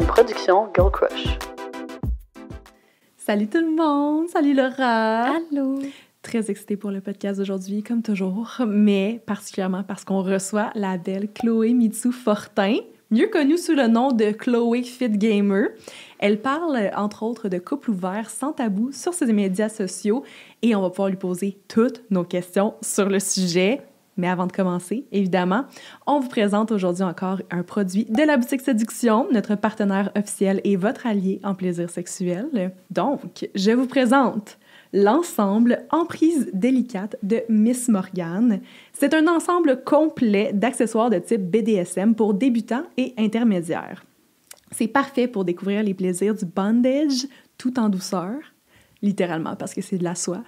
une production Girl Crush. Salut tout le monde! Salut Laura! Allô! Très excitée pour le podcast d'aujourd'hui, comme toujours, mais particulièrement parce qu'on reçoit la belle Chloé Mitsou-Fortin, mieux connue sous le nom de Chloé Fit Gamer. Elle parle, entre autres, de couple ouvert sans tabou sur ses médias sociaux et on va pouvoir lui poser toutes nos questions sur le sujet. Mais avant de commencer, évidemment, on vous présente aujourd'hui encore un produit de la boutique Séduction, notre partenaire officiel et votre allié en plaisir sexuel. Donc, je vous présente l'ensemble Emprise délicate de Miss Morgane. C'est un ensemble complet d'accessoires de type BDSM pour débutants et intermédiaires. C'est parfait pour découvrir les plaisirs du bondage tout en douceur, littéralement parce que c'est de la soie.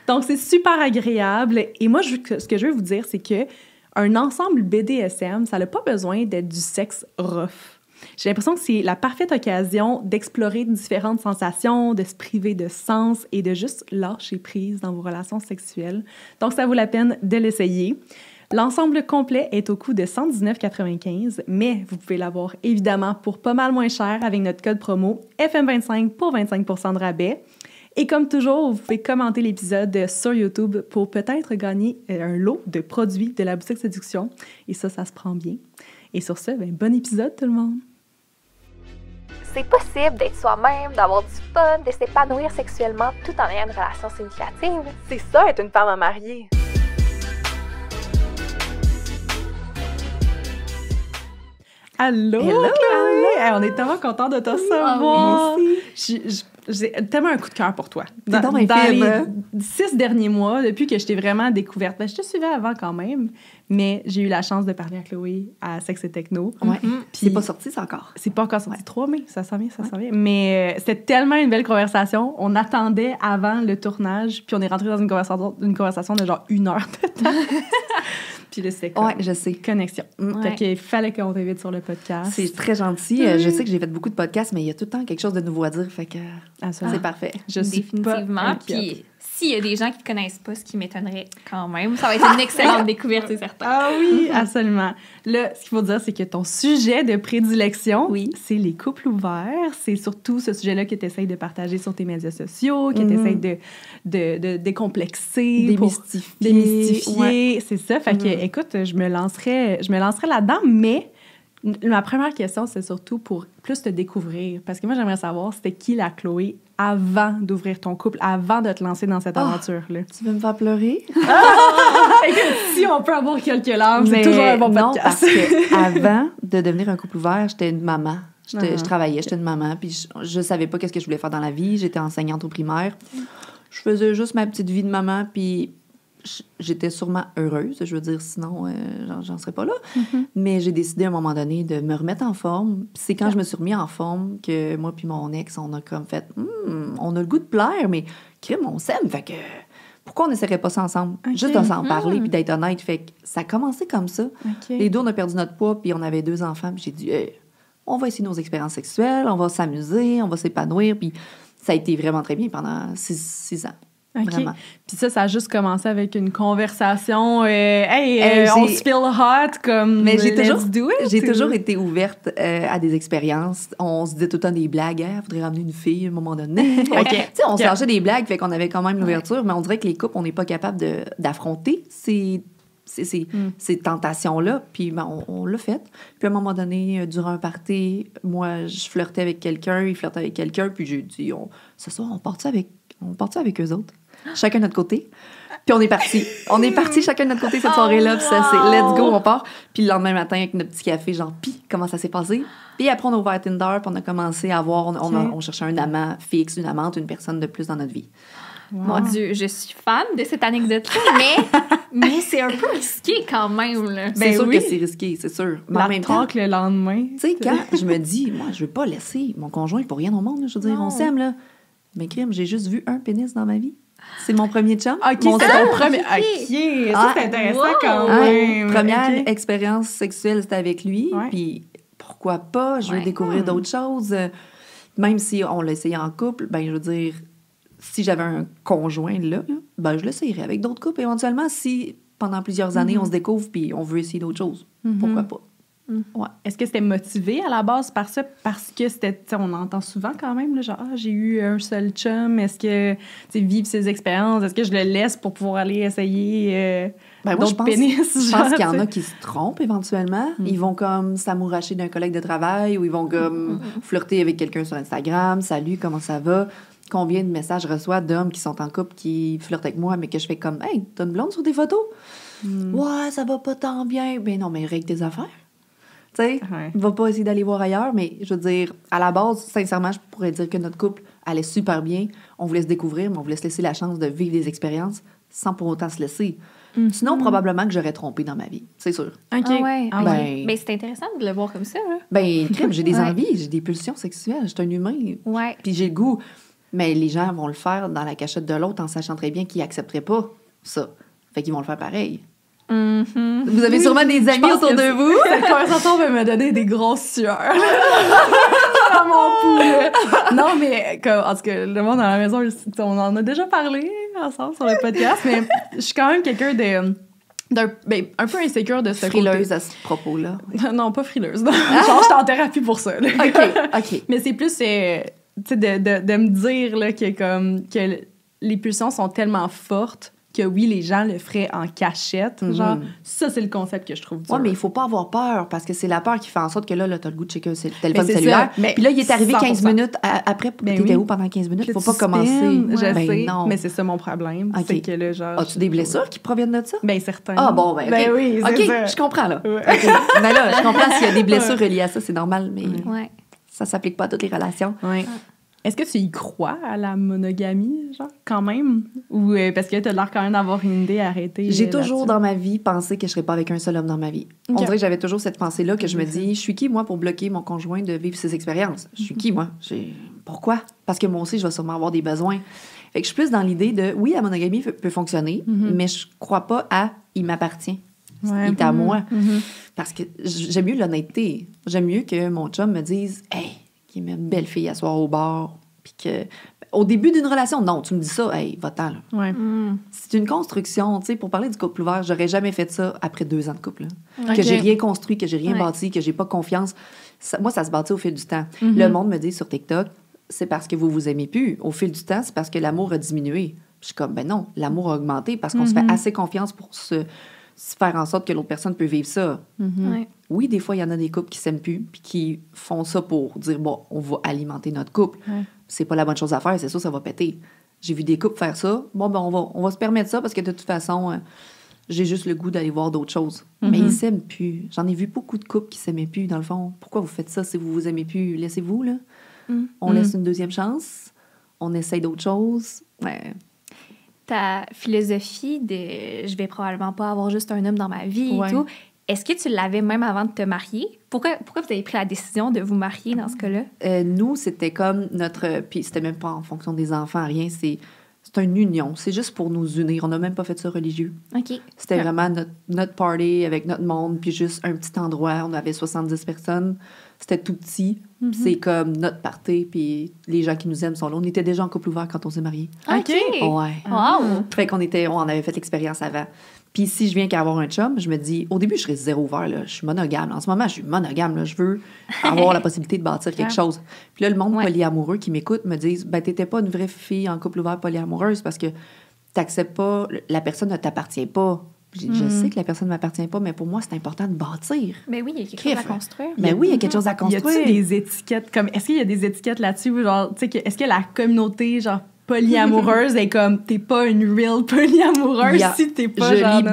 Donc, c'est super agréable. Et moi, ce que je veux vous dire, c'est que un ensemble BDSM, ça n'a pas besoin d'être du sexe rough. J'ai l'impression que c'est la parfaite occasion d'explorer différentes sensations, de se priver de sens et de juste lâcher prise dans vos relations sexuelles. Donc, ça vaut la peine de l'essayer. L'ensemble complet est au coût de 119,95 $, mais vous pouvez l'avoir évidemment pour pas mal moins cher avec notre code promo FM25 pour 25 % de rabais. Et comme toujours, vous pouvez commenter l'épisode sur YouTube pour peut-être gagner un lot de produits de la boutique Séduction. Et ça se prend bien. Et sur ce, bon épisode tout le monde! C'est possible d'être soi-même, d'avoir du fun, de s'épanouir sexuellement tout en ayant une relation significative. C'est ça, être une femme à marier. Allô, Hello, Chloé! Hey, on est tellement contents de te recevoir. Oui, J'ai tellement un coup de cœur pour toi. T'es dans mes dans films. les 6 derniers mois, depuis que je t'ai vraiment découverte, je te suivais avant quand même, mais j'ai eu la chance de parler à Chloé à Sexe et Techno. Ouais. Puis C'est pas sorti, ça encore. c'est pas encore sorti. 3 mai, ça s'en vient. Mais c'était tellement une belle conversation. On attendait avant le tournage, puis on est rentré dans une conversation de genre 1 heure de temps. Puis là, c'était comme Je sais. connexion. Fait qu'il fallait qu'on t'invite sur le podcast. C'est très gentil. Je sais que j'ai fait beaucoup de podcasts, mais il y a tout le temps quelque chose de nouveau à dire, fait que c'est parfait. Je suis Définitivement. pas inquiète. Puis s'il y a des gens qui ne connaissent pas, ce qui m'étonnerait quand même, ça va être une excellente découverte, c'est certain. Ah oui, absolument. Là, ce qu'il faut dire, c'est que ton sujet de prédilection, c'est les couples ouverts. C'est surtout ce sujet-là que tu essaies de partager sur tes médias sociaux, que tu essaies de décomplexer, démystifier. Ouais. C'est ça. Fait que, écoute, je me lancerais là-dedans, mais ma première question, c'est surtout pour plus te découvrir. Parce que moi, j'aimerais savoir, c'était qui la Chloé avant d'ouvrir ton couple, avant de te lancer dans cette aventure-là? Tu veux me faire pleurer? Écoute, si on peut avoir quelques larmes, c'est toujours un bon podcast. Non, parce qu'avant de devenir un couple ouvert, j'étais une maman. Je travaillais, j'étais une maman, puis je savais pas qu'est-ce que je voulais faire dans la vie. J'étais enseignante au primaire. Je faisais juste ma petite vie de maman, puis j'étais sûrement heureuse, je veux dire, sinon, j'en serais pas là. Mais j'ai décidé à un moment donné de me remettre en forme. Puis c'est quand je me suis remis en forme que moi puis mon ex, on a comme fait, on a le goût de plaire, mais crime, on s'aime, fait que pourquoi on n'essaierait pas ça ensemble? Juste de s'en parler puis d'être honnête. Fait que ça a commencé comme ça. Les deux, on a perdu notre poids, puis on avait 2 enfants, puis j'ai dit, on va essayer nos expériences sexuelles, on va s'amuser, on va s'épanouir, puis ça a été vraiment très bien pendant 6 ans. OK. Vraiment. Puis ça a juste commencé avec une conversation. On se feel hot, comme. Mais j'ai toujours été été ouverte à des expériences. On se disait tout le temps des blagues. Il faudrait ramener une fille à un moment donné. Tu sais, on se lâchait des blagues, fait qu'on avait quand même l'ouverture, mais on dirait que les couples, on n'est pas capable d'affronter ces tentations-là. Puis on l'a fait. Puis à un moment donné, durant un party, moi, je flirtais avec quelqu'un, il flirtait avec quelqu'un, puis j'ai dit, ce soir, on part avec eux autres. Chacun de notre côté. Puis on est partis. On est partis chacun de notre côté cette soirée-là. Puis ça, c'est let's go, on part. Puis le lendemain matin, avec notre petit café, genre, comment ça s'est passé? Puis après, on a ouvert Tinder, puis on a commencé à voir, on cherchait un amant fixe, une amante, une personne de plus dans notre vie. Wow. Mon Dieu, je suis fan de cette anecdote-là, mais c'est un peu risqué quand même, là. C'est sûr que c'est risqué, c'est sûr. Mais en même temps, le lendemain. Tu sais, quand je me dis, moi, je veux pas laisser mon conjoint pour rien au monde, là, je veux dire, on s'aime, là. Mais crime, j'ai juste vu un pénis dans ma vie. C'est mon premier chum. OK, c'est ton premier. OK, ça, c'est intéressant quand même. Première expérience sexuelle, c'était avec lui. Puis pourquoi pas, je veux découvrir d'autres choses. Même si on l'a essayé en couple, je veux dire, si j'avais un conjoint là, je l'essayerais avec d'autres couples éventuellement si pendant plusieurs années on se découvre puis on veut essayer d'autres choses. Pourquoi pas? Ouais. Est-ce que c'était motivé à la base par ça? Parce que c'était, on entend souvent quand même, là, genre, j'ai eu un seul chum, est-ce que, vivre ces expériences, est-ce que je le laisse pour pouvoir aller essayer Moi, d'autres pénis? Je pense qu'il y en a qui se trompent éventuellement. Ils vont comme s'amouracher d'un collègue de travail ou ils vont comme flirter avec quelqu'un sur Instagram. Salut, comment ça va? Combien de messages je reçois d'hommes qui sont en couple qui flirtent avec moi, mais que je fais comme, hey, t'as une blonde sur tes photos? Ouais, ça va pas tant bien. Ben non, mais règle tes affaires. Tu sais, va pas essayer d'aller voir ailleurs, mais je veux dire, à la base, sincèrement, je pourrais dire que notre couple allait super bien. On voulait se découvrir, mais on voulait se laisser la chance de vivre des expériences sans pour autant se laisser. Sinon, probablement que j'aurais trompé dans ma vie, c'est sûr. OK. Ah ouais. Ah ouais. Ben, c'est intéressant de le voir comme ça. Là. Ben, crème, j'ai des envies, j'ai des pulsions sexuelles, je suis un humain. Ouais. Puis j'ai le goût. Mais les gens vont le faire dans la cachette de l'autre en sachant très bien qu'ils n'accepteraient pas ça. Fait qu'ils vont le faire pareil. Vous avez sûrement des amis autour de vous. Cette conversation va me donner des grosses sueurs. À mon poulet. Non, mais en tout cas, le monde à la maison, on en a déjà parlé ensemble sur le podcast, mais je suis quand même quelqu'un un peu insécure de ce Frileuse côté. à ce propos-là. Non, pas frileuse. Genre, je suis en thérapie pour ça. Là. OK. Mais c'est plus, de me dire là, que les pulsions sont tellement fortes que oui, les gens le feraient en cachette. Genre, ça, c'est le concept que je trouve dur. Oui, mais il faut pas avoir peur, parce que c'est la peur qui fait en sorte que là t'as le goût de checker un téléphone c'est cellulaire. ça. Mais puis là, il est arrivé 100%. 15 minutes après. T'étais où pendant 15 minutes? Là, Faut tu pas commencer. spins, je Ben sais, non. mais c'est ça mon problème. OK. C'est que là, genre... As-tu des blessures qui proviennent de ça? Ben certains. Ah bon, ben OK. Ben oui, c'est OK, ça. je comprends, là. Ouais. OK. Mais là, je comprends s'il y a des blessures reliées à ça, c'est normal, mais Ouais. ça s'applique pas à toutes les relations. Ouais. Est-ce que tu y crois à la monogamie, genre, quand même? Ou parce que t'as l'air quand même d'avoir une idée arrêtée? J'ai toujours là-dessus? dans ma vie pensé que je serais pas avec un seul homme dans ma vie. OK. On dirait que j'avais toujours cette pensée-là que je me dis, je suis qui, moi, pour bloquer mon conjoint de vivre ses expériences? Je suis qui, moi? Pourquoi? Parce que moi aussi, je vais sûrement avoir des besoins. Fait que je suis plus dans l'idée de, oui, la monogamie peut fonctionner, mais je crois pas à « il m'appartient ». Ouais. Il est à moi. Parce que j'aime mieux l'honnêteté. J'aime mieux que mon chum me dise « Hey, qui met une belle fille à soir au bar. » Puis que... Au début d'une relation, non, tu me dis ça, hey, va-t'en, là. Ouais. C'est une construction, tu sais, pour parler du couple ouvert, j'aurais jamais fait ça après 2 ans de couple, là. OK. Que j'ai rien construit, que j'ai rien Ouais. bâti, que j'ai pas confiance. Moi, ça se bâtit au fil du temps. Le monde me dit sur TikTok, c'est parce que vous vous aimez plus. Au fil du temps, c'est parce que l'amour a diminué. Je suis comme, ben non, l'amour a augmenté parce qu'on se fait assez confiance pour se faire en sorte que l'autre personne peut vivre ça. Ouais. Oui, des fois, il y en a des couples qui s'aiment plus puis qui font ça pour dire, bon, on va alimenter notre couple. Ouais. C'est pas la bonne chose à faire, c'est sûr, ça va péter. J'ai vu des couples faire ça. Bon, ben, on va se permettre ça parce que de toute façon, j'ai juste le goût d'aller voir d'autres choses. Mais ils s'aiment plus. J'en ai vu beaucoup de couples qui s'aimaient plus, dans le fond. Pourquoi vous faites ça si vous vous aimez plus? Laissez-vous, là. On laisse une deuxième chance. On essaye d'autres choses. Ouais. Ta philosophie de je vais probablement pas avoir juste un homme dans ma vie Ouais. et tout, est-ce que tu l'avais même avant de te marier? Pourquoi vous avez pris la décision de vous marier dans ce cas-là? Nous, c'était comme notre... Puis c'était même pas en fonction des enfants, rien. C'est une union. C'est juste pour nous unir. On n'a même pas fait ça religieux. OK. C'était vraiment notre party avec notre monde, puis juste un petit endroit. On avait 70 personnes. C'était tout petit. C'est comme notre party, puis les gens qui nous aiment sont là. On était déjà en couple ouvert quand on s'est mariés. OK. Ouais. Wow! Fait on avait fait l'expérience avant. Puis si je viens qu'à avoir un chum, je me dis, au début, je serais zéro ouvert, là. Je suis monogame. En ce moment, je suis monogame, là. Je veux avoir la possibilité de bâtir quelque chose. Puis là, le monde polyamoureux qui m'écoute me disent, ben, t'étais pas une vraie fille en couple ouvert polyamoureuse parce que t'acceptes pas, la personne ne t'appartient pas. Je sais que la personne ne m'appartient pas, mais pour moi, c'est important de bâtir. Mais oui, il y a quelque chose à Crif. construire. Mais oui, il y a quelque chose à Y construire. a-tu des étiquettes comme... Est-ce qu'il y a des étiquettes là-dessus? Ou genre, tu sais, est-ce que la communauté, genre, polyamoureuse est comme... T'es pas une real polyamoureuse si t'es pas genre...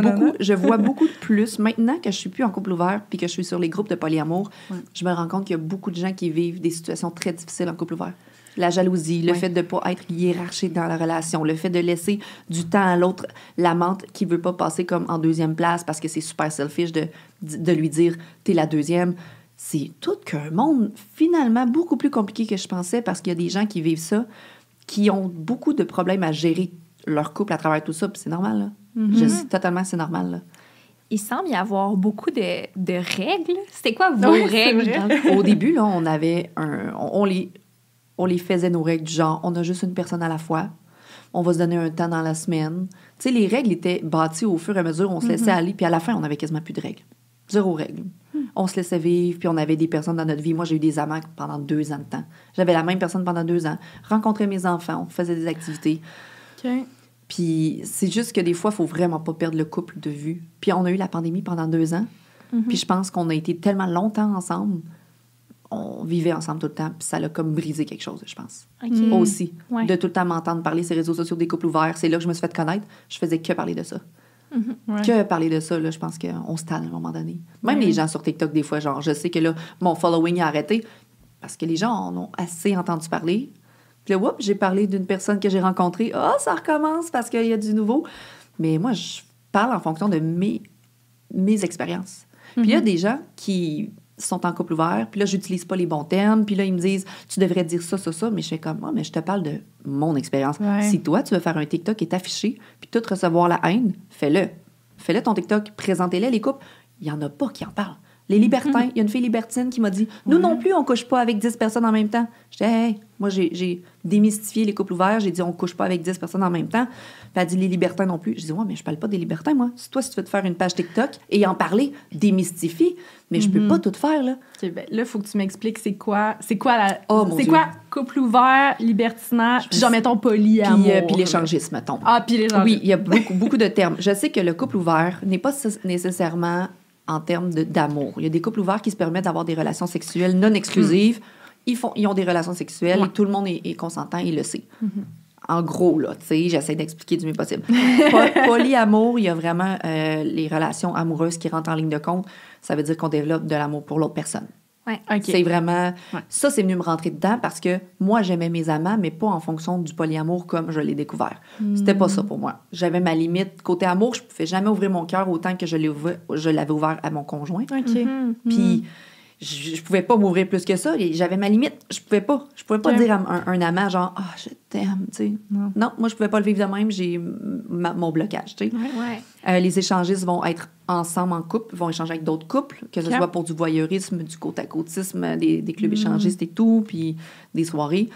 Je vois beaucoup de plus. Maintenant que je suis plus en couple ouvert puis que je suis sur les groupes de polyamour, je me rends compte qu'il y a beaucoup de gens qui vivent des situations très difficiles en couple ouvert. La jalousie, le fait de ne pas être hiérarchique dans la relation, le fait de laisser du temps à l'autre, l'amante qui ne veut pas passer comme en deuxième place parce que c'est super selfish de lui dire « t'es la deuxième ». C'est tout qu'un monde finalement beaucoup plus compliqué que je pensais parce qu'il y a des gens qui vivent ça, qui ont beaucoup de problèmes à gérer leur couple à travers tout ça, puis c'est normal, là. Je sais totalement que c'est normal, là. Il semble y avoir beaucoup de règles. C'était quoi vos Oui, règles? c'est vrai. dans le- Au début, là, on avait on les faisait, nos règles, du genre, on a juste une personne à la fois, on va se donner un temps dans la semaine. Tu sais, les règles étaient bâties au fur et à mesure, on se laissait aller, puis à la fin, on avait quasiment plus de règles. 0 règles. On se laissait vivre, puis on avait des personnes dans notre vie. Moi, j'ai eu des amants pendant 2 ans de temps. J'avais la même personne pendant 2 ans. Rencontrais mes enfants, on faisait des activités. OK. Puis c'est juste que des fois, il faut vraiment pas perdre le couple de vue. Puis on a eu la pandémie pendant 2 ans. Puis je pense qu'on a été tellement longtemps ensemble. On vivait ensemble tout le temps, puis ça l'a comme brisé quelque chose, je pense. OK. Aussi. Ouais. De tout le temps m'entendre parler sur les réseaux sociaux des couples ouverts. C'est là que je me suis fait connaître. Je faisais que parler de ça. Ouais. Que parler de ça, là, je pense qu'on se tanne à un moment donné. Même les gens sur TikTok, des fois, genre, je sais que là, mon following a arrêté parce que les gens en ont assez entendu parler. Puis là, j'ai parlé d'une personne que j'ai rencontrée. Ah, ça recommence parce qu'il y a du nouveau. Mais moi, je parle en fonction de mes expériences. Puis il y a des gens qui sont en couple ouvert, puis là, j'utilise pas les bons termes, puis là, ils me disent, tu devrais dire ça, mais je fais comme, mais je te parle de mon expérience. Ouais. Si toi, tu veux faire un TikTok et t'afficher, puis tout recevoir la haine, fais-le. Fais-le ton TikTok, présentez-le les couples. Il y en a pas qui en parlent. Les libertins, il y a une fille libertine qui m'a dit, nous non plus, on couche pas avec 10 personnes en même temps. Je dis, hey, moi, j'ai démystifié les couples ouverts, j'ai dit, on couche pas avec 10 personnes en même temps. Puis elle dit, les libertins non plus. Je dis, ouais, mais je parle pas des libertins, moi. Si toi, si tu veux te faire une page TikTok et en parler, démystifie, mais je peux pas tout faire, là. OK, ben là, il faut que tu m'expliques c'est quoi la... Oh, mon c'est Dieu. quoi couple ouvert, libertinage, puis genre, mettons, polyamour. Puis l'échangisme, mettons. Ah, puis l'échangisme. Oui, il y a beaucoup de termes. Je sais que le couple ouvert n'est pas nécessairement en termes d'amour. Il y a des couples ouverts qui se permettent d'avoir des relations sexuelles non exclusives. Ils ont des relations sexuelles et tout le monde est consentant, il le sait. En gros, là, tu sais, j'essaie d'expliquer du mieux possible. Polyamour, il y a vraiment les relations amoureuses qui rentrent en ligne de compte. Ça veut dire qu'on développe de l'amour pour l'autre personne. Ouais. OK. C'est vraiment... Ouais. Ça, c'est venu me rentrer dedans parce que moi, j'aimais mes amants, mais pas en fonction du polyamour comme je l'ai découvert. C'était pas ça pour moi. J'avais ma limite. Côté amour, je pouvais jamais ouvrir mon cœur autant que je l'avais ouvert à mon conjoint. OK. Puis je pouvais pas m'ouvrir plus que ça. J'avais ma limite. Je pouvais pas Ouais. dire à un amant genre « Ah, je t'aime », tu sais. Non, moi, je pouvais pas le vivre de même. J'ai mon blocage, tu sais. Ouais. Les échangistes vont être ensemble en couple, vont échanger avec d'autres couples, que ce Ok. soit pour du voyeurisme, du côte-à-côtisme, des clubs échangistes et tout, puis des soirées.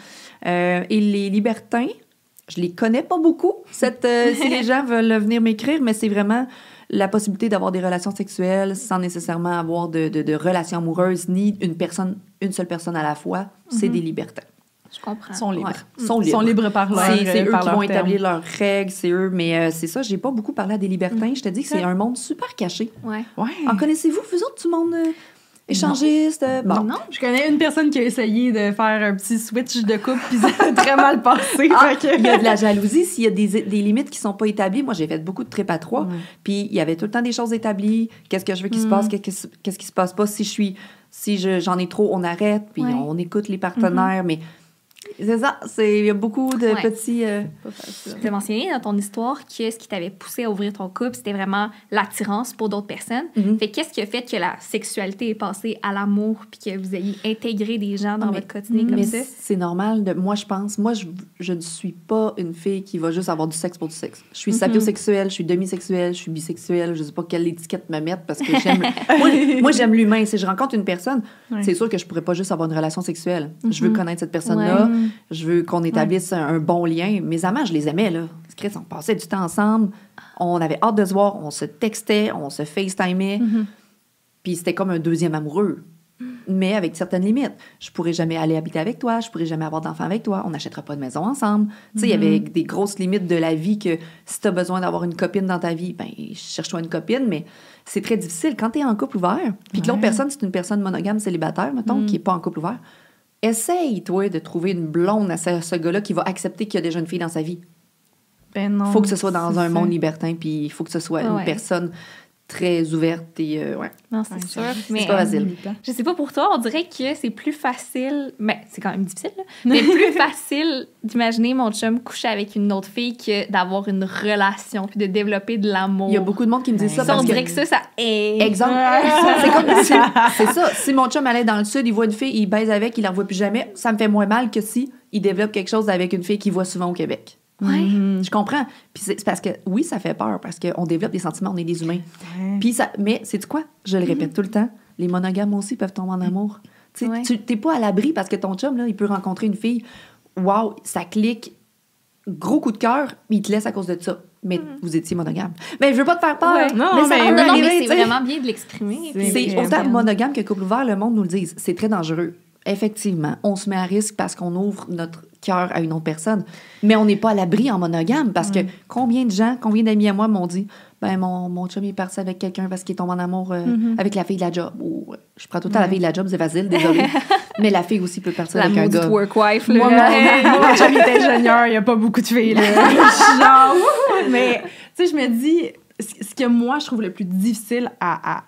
Et les libertins, je les connais pas beaucoup, si les gens veulent venir m'écrire, mais c'est vraiment la possibilité d'avoir des relations sexuelles sans nécessairement avoir de relations amoureuses, ni une seule personne à la fois. C'est des libertins. Je comprends. Ils sont libres. Ouais. Ils sont libres par leur C'est eux par qui leurs vont termes. établir leurs règles, c'est eux. Mais c'est ça, j'ai pas beaucoup parlé à des libertins. Je te dis que c'est un monde super caché. Ouais. Ouais. En connaissez-vous, vous autres, du monde échangiste? Bon. Non. Je connais une personne qui a essayé de faire un petit switch de couple, puis ça a très mal passé. Ah, fait que- il y a de la jalousie, s'il y a des limites qui sont pas établies. Moi, j'ai fait beaucoup de trip à 3, puis il y avait tout le temps des choses établies. Qu'est-ce que je veux qu'il se passe, qu'est-ce qui se passe pas. Si j'en ai trop, on arrête, puis Ouais. on écoute les partenaires, mais c'est ça, il y a beaucoup de Ouais. petits... Tu as mentionné dans ton histoire que ce qui t'avait poussé à ouvrir ton couple, c'était vraiment l'attirance pour d'autres personnes. Fait qu'est-ce qui a fait que la sexualité est passée à l'amour puis que vous ayez intégré des gens dans Mais- votre quotidien comme mais ça? c'est normal. Moi, je pense... Moi, je ne suis pas une fille qui va juste avoir du sexe pour du sexe. Je suis sapiosexuelle, je suis demisexuelle, je suis bisexuelle. Je sais pas quelle étiquette me mettre parce que j'aime... moi, j'aime l'humain. Si je rencontre une personne, c'est sûr que je pourrais pas juste avoir une relation sexuelle. Je veux connaître cette personne-là. Je veux qu'on établisse un bon lien. Mes amants, je les aimais, là. Chris, on passait du temps ensemble. On avait hâte de se voir. On se textait, on se FaceTimait. Puis c'était comme un deuxième amoureux. Mais avec certaines limites. Je pourrais jamais aller habiter avec toi. Je pourrais jamais avoir d'enfant avec toi. On n'achètera pas de maison ensemble. Tu sais, il y avait des grosses limites de la vie que si tu as besoin d'avoir une copine dans ta vie, ben cherche-toi une copine. Mais c'est très difficile. Quand tu es en couple ouvert, puis que l'autre personne, c'est une personne monogame célibataire, mettons, qui n'est pas en couple ouvert, essaye, toi, de trouver une blonde à ce gars-là qui va accepter qu'il y a déjà une fille dans sa vie. Ben non. Faut que ce soit dans c'est un ça. monde libertin, puis il faut que ce soit une Ouais. personne très ouverte et... ouais. Non, c'est sûr. Mais C'est pas facile. je sais pas pour toi, on dirait que c'est plus facile, mais c'est quand même difficile, là, mais plus facile d'imaginer mon chum coucher avec une autre fille que d'avoir une relation puis de développer de l'amour. Il y a beaucoup de monde qui me dit ça Ça, on parce dirait que... que ça est... Exemple, c'est ça. Si mon chum allait dans le sud, il voit une fille, il baise avec, il la revoit plus jamais, ça me fait moins mal que si il développe quelque chose avec une fille qu'il voit souvent au Québec. Ouais. Je comprends. Puis c'est parce que, oui, ça fait peur, parce qu'on développe des sentiments, on est des humains. Puis ça, mais c'est quoi? Je le répète tout le temps, les monogames aussi peuvent tomber en amour. Tu sais, Ouais. tu t'es pas à l'abri parce que ton chum, là, il peut rencontrer une fille, wow, ça clique, gros coup de cœur, mais il te laisse à cause de ça. mais vous étiez monogame. Mais je veux pas te faire peur. Ouais. Non, mais ça mais peut Non, arriver, mais tu c'est sais. vraiment bien de l'exprimer. C'est- C'est Mais- autant monogame que couple ouvert, le monde nous le dise. C'est très dangereux. Effectivement, on se met à risque parce qu'on ouvre notre cœur à une autre personne. Mais on n'est pas à l'abri en monogame parce que combien d'amis à moi m'ont dit ben mon chum il est parti avec quelqu'un parce qu'il tombe en amour avec la fille de la job. Ou, je prends tout le temps la fille de la job, c'est facile, désolée. Mais la fille aussi peut partir La avec un maudite gars. work-wife, Moi, là. mon chum est ingénieur, il n'y a pas beaucoup de filles, là. Genre, wouhou! Mais, tu sais, je me dis, ce que moi, je trouve le plus difficile à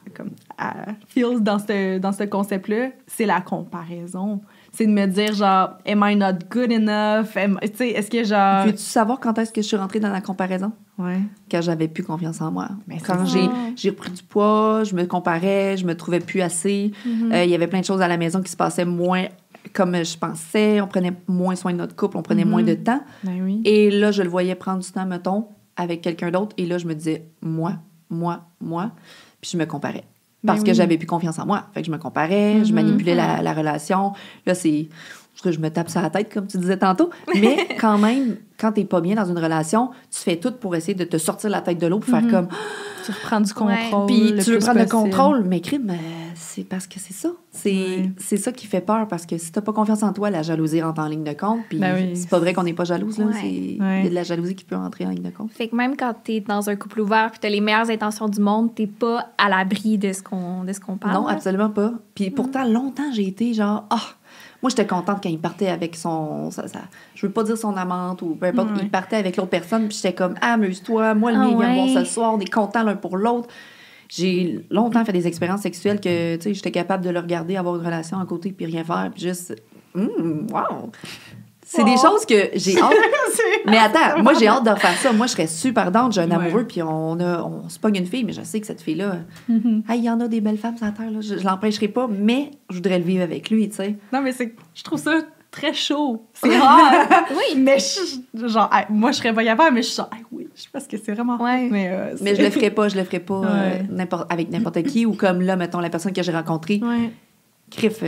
feel dans ce concept-là, c'est la comparaison. C'est de me dire, genre, am I not good enough? Tu sais, est-ce que, genre... Veux-tu savoir quand est-ce que je suis rentrée dans la comparaison? Ouais. Quand j'avais plus confiance en moi. Mais Quand c'est j'ai repris du poids, je me comparais, je me trouvais plus assez. Il y avait plein de choses à la maison qui se passaient moins comme je pensais. On prenait moins soin de notre couple, on prenait moins de temps. Ben oui. Et là, je le voyais prendre du temps, mettons, avec quelqu'un d'autre. Et là, je me disais, moi. Puis je me comparais. Parce que j'avais plus confiance en moi. Fait que je me comparais, je manipulais la relation. Là, je me tape sur la tête, comme tu disais tantôt. Mais quand même, quand t'es pas bien dans une relation, tu fais tout pour essayer de te sortir la tête de l'eau, pour faire comme... Tu reprends du contrôle. Puis le tu veux plus prendre le possible. contrôle, mais crime, c'est parce que c'est ça. C'est ça qui fait peur, parce que si t'as pas confiance en toi, la jalousie rentre en ligne de compte. Puis Ben oui. c'est pas vrai qu'on n'est pas jalouse, là. Ouais. Il y a de la jalousie qui peut entrer en ligne de compte. Fait que même quand t'es dans un couple ouvert puis t'as les meilleures intentions du monde, t'es pas à l'abri de ce qu'on parle. Non, là. absolument pas. Puis pourtant, longtemps, j'ai été genre, moi, j'étais contente quand il partait avec je veux pas dire son amante ou peu importe, il partait avec l'autre personne, puis j'étais comme, amuse-toi, moi, le mien, il vient me voir ce soir, on est contents l'un pour l'autre. J'ai longtemps fait des expériences sexuelles que, tu sais, j'étais capable de le regarder, avoir une relation à côté, puis rien faire, puis juste, wow! C'est des choses que j'ai hâte. Mais attends, moi, j'ai hâte de faire ça. Moi, je serais super down. J'ai un amoureux, puis on se pogne une fille, mais je sais que cette fille-là, il y en a des belles femmes sur la terre, là. Je l'empêcherai pas, mais je voudrais le vivre avec lui, tu sais. Non, mais je trouve ça très chaud. C'est rare. Oui. Mais genre, moi, je serais pas capable, mais je suis genre, oui, parce que c'est vraiment... Ouais. Mais je le ferai pas Ouais. avec n'importe qui, ou comme là, mettons, la personne que j'ai rencontrée. Ouais. Crif,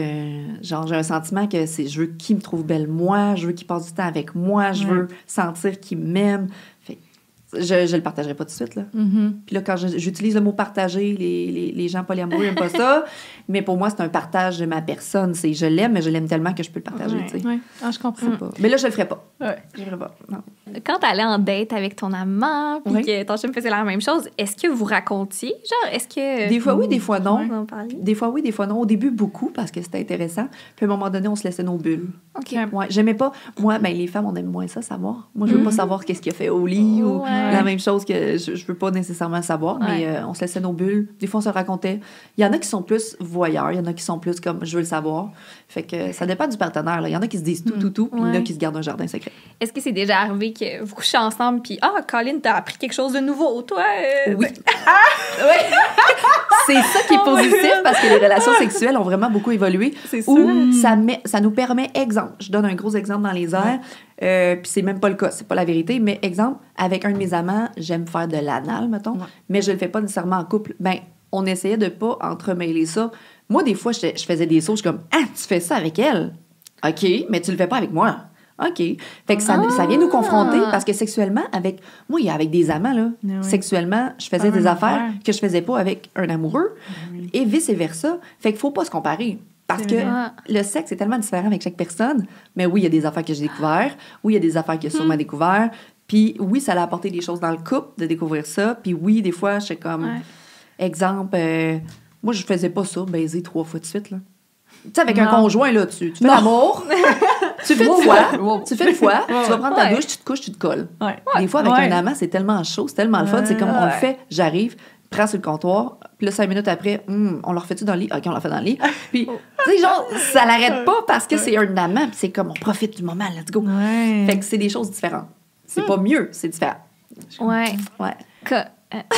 genre, j'ai un sentiment que je veux qu'il me trouve belle, moi, je veux qu'il passe du temps avec moi, je veux sentir qu'il m'aime. Fait que je le partagerai pas tout de suite, là. Puis là, quand j'utilise le mot partager, les gens polyamoureux n'aiment pas ça, mais pour moi, c'est un partage de ma personne. C'est je l'aime, mais je l'aime tellement que je peux le partager, tu sais. Ouais. Ah, je comprends. C'est pas... Mais là, je le ferai pas. Ouais. Je le ferai pas, non. Quand t'allais en date avec ton amant puis Oui. que ton chum faisait la même chose, est-ce que vous racontiez? Genre, est-ce que... Des fois oui, des fois non. Vous en parliez? Des fois oui, des fois non. Au début, beaucoup, parce que c'était intéressant. Puis à un moment donné, on se laissait nos bulles. OK. Ouais, j'aimais pas. Moi, les femmes, on aime moins ça, savoir. Moi, je veux pas savoir qu'est-ce qu'il a fait au lit ou Ouais. la même chose que je veux pas nécessairement savoir, mais on se laissait nos bulles. Des fois, on se racontait. Il y en a qui sont plus voyeurs, il y en a qui sont plus comme je veux le savoir. Fait que ça dépend du partenaire, là. Il y en a qui se disent tout, puis il y en a qui se gardent un jardin secret. Est-ce que c'est déjà arrivé que vous couchez ensemble puis Colin, t'as appris quelque chose de nouveau, toi? Oui. C'est ça qui est positif parce que les relations sexuelles ont vraiment beaucoup évolué. C'est ça. Ou ça nous permet, exemple, je donne un gros exemple dans les airs, puis c'est même pas le cas, c'est pas la vérité, mais exemple, avec un de mes amants, j'aime faire de l'anal, mettons, mais je le fais pas nécessairement en couple. Ben, on essayait de pas entremêler ça. Moi, des fois, je faisais des sauts, je suis comme, tu fais ça avec elle? OK, mais tu le fais pas avec moi. OK. Fait que ça vient nous confronter parce que sexuellement, avec des amants, là, sexuellement, je faisais des affaires que je faisais pas avec un amoureux et vice-versa. Fait qu'il faut pas se comparer. Parce que le sexe est tellement différent avec chaque personne. Mais oui, il y a des affaires que j'ai découvertes. Oui, il y a des affaires qu'il a sûrement découvertes. Puis oui, ça a apporté des choses dans le couple de découvrir ça. Puis oui, des fois, je suis comme... Exemple, moi, je faisais pas ça, baiser 3 fois de suite, là. Tu sais, avec un conjoint, là, tu fais l'amour, tu fais une fois, tu vas prendre ta douche, tu te couches, tu te colles. Ouais. Des fois, avec un amant, c'est tellement chaud, c'est tellement le fun. C'est comme, on le fait, j'arrive, prends sur le comptoir, puis là, 5 minutes après, on le refait-tu dans le lit? OK, on le fait dans le lit. Puis, tu sais, genre, ça l'arrête pas parce que c'est un amant, puis c'est comme, on profite du moment, let's go. Ouais. Fait que c'est des choses différentes. C'est pas mieux, c'est différent. Ouais. Ouais.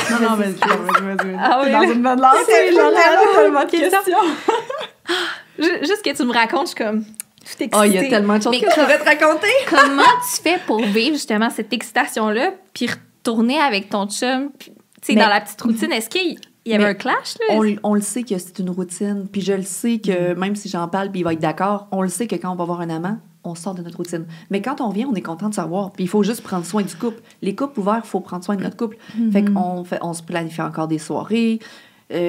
Non, vas-y. Ah oui, T'es dans là. une bonne lance. C'est J'en ai tellement de question. questions. Juste que tu me racontes, je suis comme... tout excitée. Oh, il y a tellement de choses Mais que je pourrais te raconter. Comment tu fais pour vivre justement cette excitation-là puis retourner avec ton chum, puis, tu sais, Mais- dans la petite routine? Est-ce qu'il y avait Mais un clash, là? On le sait que c'est une routine, puis je le sais que même si j'en parle, puis il va être d'accord, on le sait que quand on va voir un amant, on sort de notre routine. Mais quand on vient, on est content de savoir. Puis il faut juste prendre soin du couple. Les couples ouverts, il faut prendre soin de notre couple. Fait qu'on se planifie encore des soirées.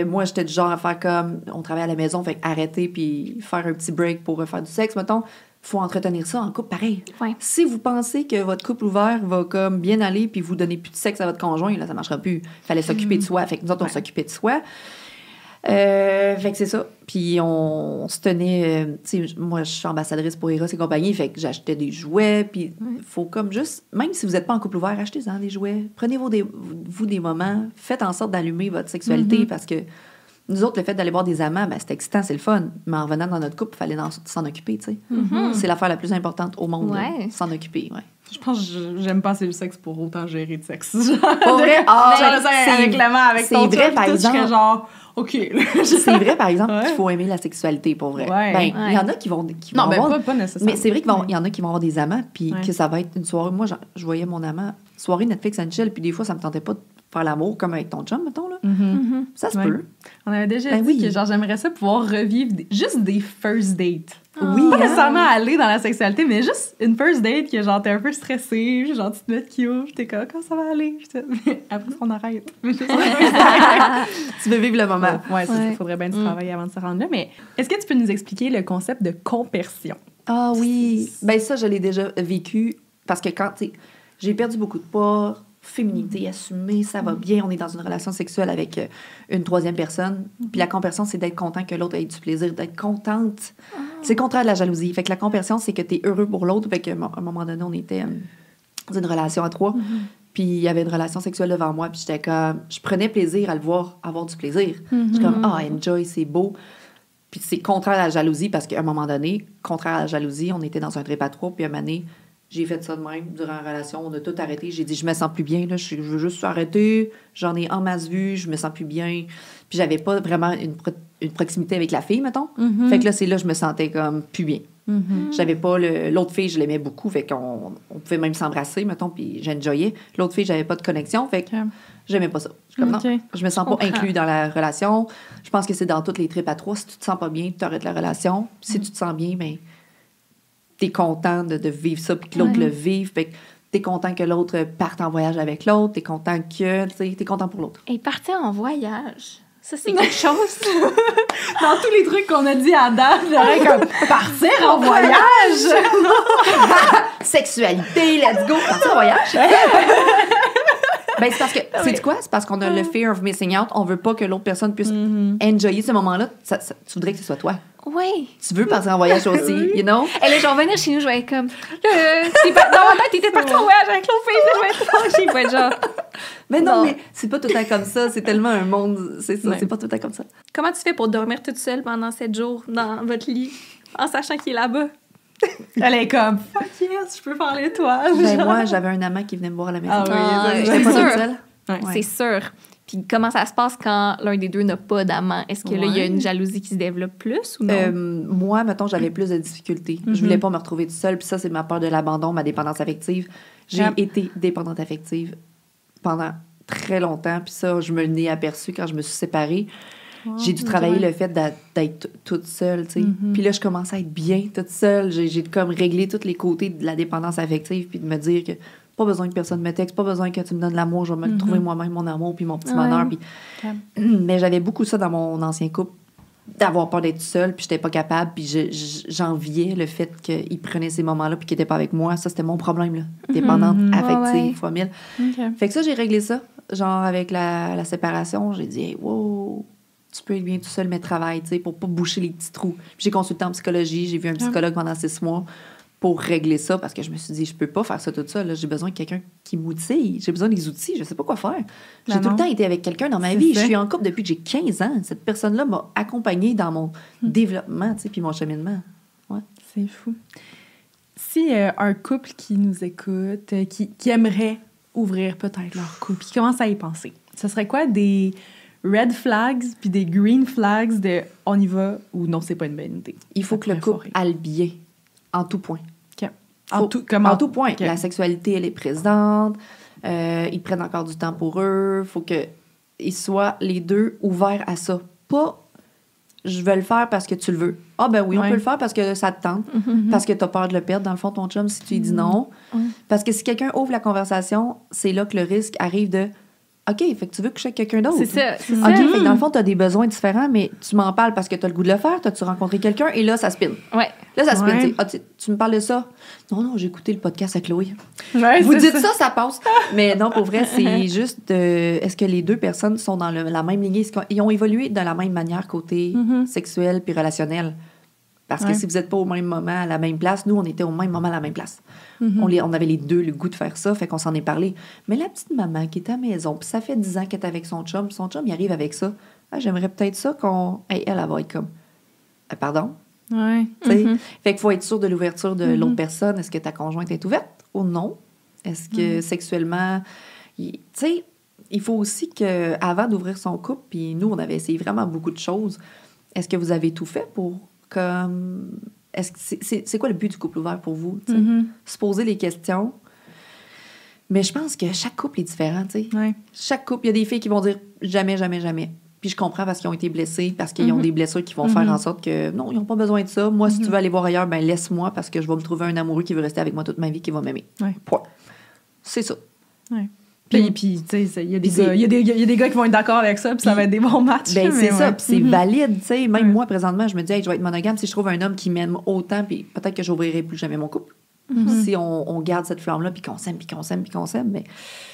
Moi, j'étais du genre à faire comme... On travaille à la maison, fait arrêter puis faire un petit break pour faire du sexe, mettons. Faut entretenir ça en couple pareil. Ouais. Si vous pensez que votre couple ouvert va comme bien aller puis vous donner plus de sexe à votre conjoint, là, ça marchera plus. Fallait s'occuper de soi. Fait que nous autres, on s'occupait de soi. Fait que c'est ça. Puis on se tenait... tu sais, moi, je suis ambassadrice pour Eros et compagnie, fait que j'achetais des jouets. Puis faut comme juste... Même si vous n'êtes pas en couple ouvert, achetez-en des jouets. Prenez-vous des moments. Faites en sorte d'allumer votre sexualité parce que nous autres, le fait d'aller boire des amants, ben, c'est excitant, c'est le fun. Mais en revenant dans notre couple, il fallait s'en occuper, tu sais. C'est l'affaire la plus importante au monde, là, s'en occuper, Je pense que j'aime pas assez le sexe pour autant gérer de sexe. Pour vrai? Avec la main, avec ton vrai, truc, par tout, exemple. je serais genre, OK. C'est vrai, par exemple, qu'il faut aimer la sexualité, pour vrai. Il y en a qui vont non, avoir... pas nécessairement. Mais c'est vrai qu'il y en a qui vont avoir des amants, puis que ça va être une soirée... Moi, je voyais mon amant, soirée Netflix and chill, puis des fois, ça me tentait pas de faire l'amour comme avec ton chum, mettons, là. Ça se peut. On avait déjà dit que genre j'aimerais ça pouvoir revivre juste des first dates. Oui. Pas nécessairement aller dans la sexualité, mais juste une first date que genre t'es un peu stressée, genre tu te mets cute, puis t'es comme comment ça va aller? Après on arrête. Tu veux vivre le moment. Ouais, il faudrait bien du travail avant de se rendre là. Mais est-ce que tu peux nous expliquer le concept de compersion? Ah oui. Ben ça, je l'ai déjà vécu parce que quand j'ai perdu beaucoup de poids, féminité assumée, ça va bien, on est dans une relation sexuelle avec une troisième personne. Puis la compersion, c'est d'être content que l'autre ait du plaisir, d'être contente. C'est le contraire de la jalousie. Fait que la compersion, c'est que t'es heureux pour l'autre. Fait qu'à un moment donné, on était dans une relation à trois. Puis il y avait une relation sexuelle devant moi. Puis j'étais comme... Je prenais plaisir à le voir avoir du plaisir. J'étais comme, enjoy, c'est beau. Puis c'est contraire à la jalousie parce qu'à un moment donné, contraire à la jalousie, on était dans un trip à trois. Puis à un moment donné, j'ai fait ça de même durant la relation. On a tout arrêté. J'ai dit, je me sens plus bien. Là. Je veux juste arrêter. J'en ai en masse vue. Je me sens plus bien. Puis j'avais pas vraiment une proximité avec la fille, mettons. Fait que là, c'est là que je me sentais comme plus bien. J'avais pas l'autre fille, je l'aimais beaucoup. Fait qu'on pouvait même s'embrasser, mettons, puis j'enjoyais. L'autre fille, j'avais pas de connexion. Fait que j'aimais pas ça. Je suis comme, non, je me sens pas inclus dans la relation. Je pense que c'est dans toutes les trips à trois. Si tu te sens pas bien, tu arrêtes la relation. Puis si tu te sens bien, ben t'es content de vivre ça, puis que l'autre le vive. Fait que t'es content que l'autre parte en voyage avec l'autre. T'es content que... T'es content pour l'autre. Et partir en voyage... Ça, c'est quelque chose. Dans tous les trucs qu'on a dit à date, j'aurais comme partir en voyage. Sexualité, let's go, partir en voyage. Ben, c'est parce que, c'est quoi? C'est parce qu'on a le fear of missing out. On veut pas que l'autre personne puisse enjoyer ce moment-là. Tu voudrais que ce soit toi. Oui. Tu veux partir en voyage aussi, you know? Elle est genre venir chez nous, je vais être comme. Dans ma tête, t'étais partie en voyage avec l'autre fille, je vais être fâchée. Je vais être genre. Mais non, mais c'est pas tout le temps comme ça. C'est tellement un monde. C'est ça, c'est pas tout le temps comme ça. Comment tu fais pour dormir toute seule pendant 7 jours dans votre lit en sachant qu'il est là-bas? Elle est comme fuck yes, je peux parler de toi. Ben moi, j'avais un amant qui venait me voir à la maison. Ah oui, j'étais pas toute seule. Ouais. C'est sûr. Puis comment ça se passe quand l'un des deux n'a pas d'amant? Est-ce que là, il y a une jalousie qui se développe plus ou non? Moi, mettons, j'avais plus de difficultés. Je voulais pas me retrouver toute seule. Puis ça, c'est ma peur de l'abandon, ma dépendance affective. J'ai été dépendante affective pendant très longtemps. Puis ça, je me l'ai aperçu quand je me suis séparée. J'ai dû travailler le fait d'être toute seule, tu sais. Puis là, je commençais à être bien toute seule. J'ai comme réglé tous les côtés de la dépendance affective puis de me dire que pas besoin que personne me texte, pas besoin que tu me donnes l'amour, je vais me trouver moi-même mon amour puis mon petit bonheur. Puis... Mais j'avais beaucoup ça dans mon ancien couple, d'avoir peur d'être seule, puis j'étais pas capable, puis j'enviais le fait qu'il prenait ces moments-là puis qu'il était pas avec moi. Ça, c'était mon problème, là. Dépendante affective fois 1000. Fait que ça, j'ai réglé ça. Genre, avec la séparation, j'ai dit hey, « wow, tu peux être bien tout seul, mais travaille, tu sais, pour pas boucher les petits trous. » Puis j'ai consulté en psychologie, j'ai vu un psychologue pendant 6 mois pour régler ça, parce que je me suis dit, je peux pas faire ça tout seul. J'ai besoin de quelqu'un qui m'outille. J'ai besoin des outils. Je sais pas quoi faire. J'ai tout le temps été avec quelqu'un dans ma vie. Je suis en couple depuis que j'ai 15 ans. Cette personne-là m'a accompagnée dans mon développement, tu sais, puis mon cheminement. Ouais. C'est fou. Si un couple qui nous écoute, qui aimerait ouvrir peut-être leur couple, qui commence à y penser, ce serait quoi des red flags puis des green flags de on y va ou non, c'est pas une bonne idée? Il faut que le couple aille bien, en tout point. En tout point. Okay. La sexualité, elle est présente. Ils prennent encore du temps pour eux. Il faut qu'ils soient les deux ouverts à ça. Pas je veux le faire parce que tu le veux. Ah, ben oui, on peut le faire parce que ça te tente, parce que t'as peur de le perdre, dans le fond, ton chum, si tu lui dis non. Parce que si quelqu'un ouvre la conversation, c'est là que le risque arrive de OK, fait que tu veux coucher avec quelqu'un d'autre. C'est ça. OK, fait que dans le fond, t'as des besoins différents, mais tu m'en parles parce que t'as le goût de le faire, t'as-tu rencontré quelqu'un, et là, ça spin. Ouais. Là, ça spin. Ouais. Tu me parles de ça? Non, j'ai écouté le podcast avec Chloé. Ouais, Vous c'est dites ça passe. Mais non, pour vrai, c'est juste est-ce que les deux personnes sont dans la même lignée? Ils ont évolué de la même manière côté sexuel puis relationnel. Parce que si vous n'êtes pas au même moment à la même place, nous, on était au même moment à la même place. On avait les deux le goût de faire ça, fait qu'on s'en est parlé. Mais la petite maman qui est à la maison, puis ça fait 10 ans qu'elle est avec son chum, il arrive avec ça. Ah, j'aimerais peut-être ça qu'on... Hey, elle va être comme... pardon? Ouais. Tu sais? Fait qu'il faut être sûr de l'ouverture de l'autre personne. Est-ce que ta conjointe est ouverte ou non? Est-ce que sexuellement... Tu sais, il faut aussi qu'avant d'ouvrir son couple, puis nous, on avait essayé vraiment beaucoup de choses, est-ce que vous avez tout fait pour... comme est-ce que c'est quoi le but du couple ouvert pour vous? Se poser les questions. Mais je pense que chaque couple est différent. Ouais. Chaque couple, il y a des filles qui vont dire jamais, jamais, jamais. Puis je comprends parce qu'ils ont été blessés, parce qu'ils ont des blessures qui vont faire en sorte que non, ils n'ont pas besoin de ça. Moi, si tu veux aller voir ailleurs, ben laisse-moi parce que je vais me trouver un amoureux qui veut rester avec moi toute ma vie, qui va m'aimer. Ouais. Point. C'est ça. Ouais. Puis tu sais, il y a des gars qui vont être d'accord avec ça, puis ça va être des bons matchs. Ben, c'est ça, puis c'est valide, tu sais. Même Ouais. moi, présentement, je me dis, hey, je vais être monogame si je trouve un homme qui m'aime autant, puis peut-être que j'ouvrirai plus jamais mon couple. Si on garde cette flamme-là, puis qu'on s'aime, mais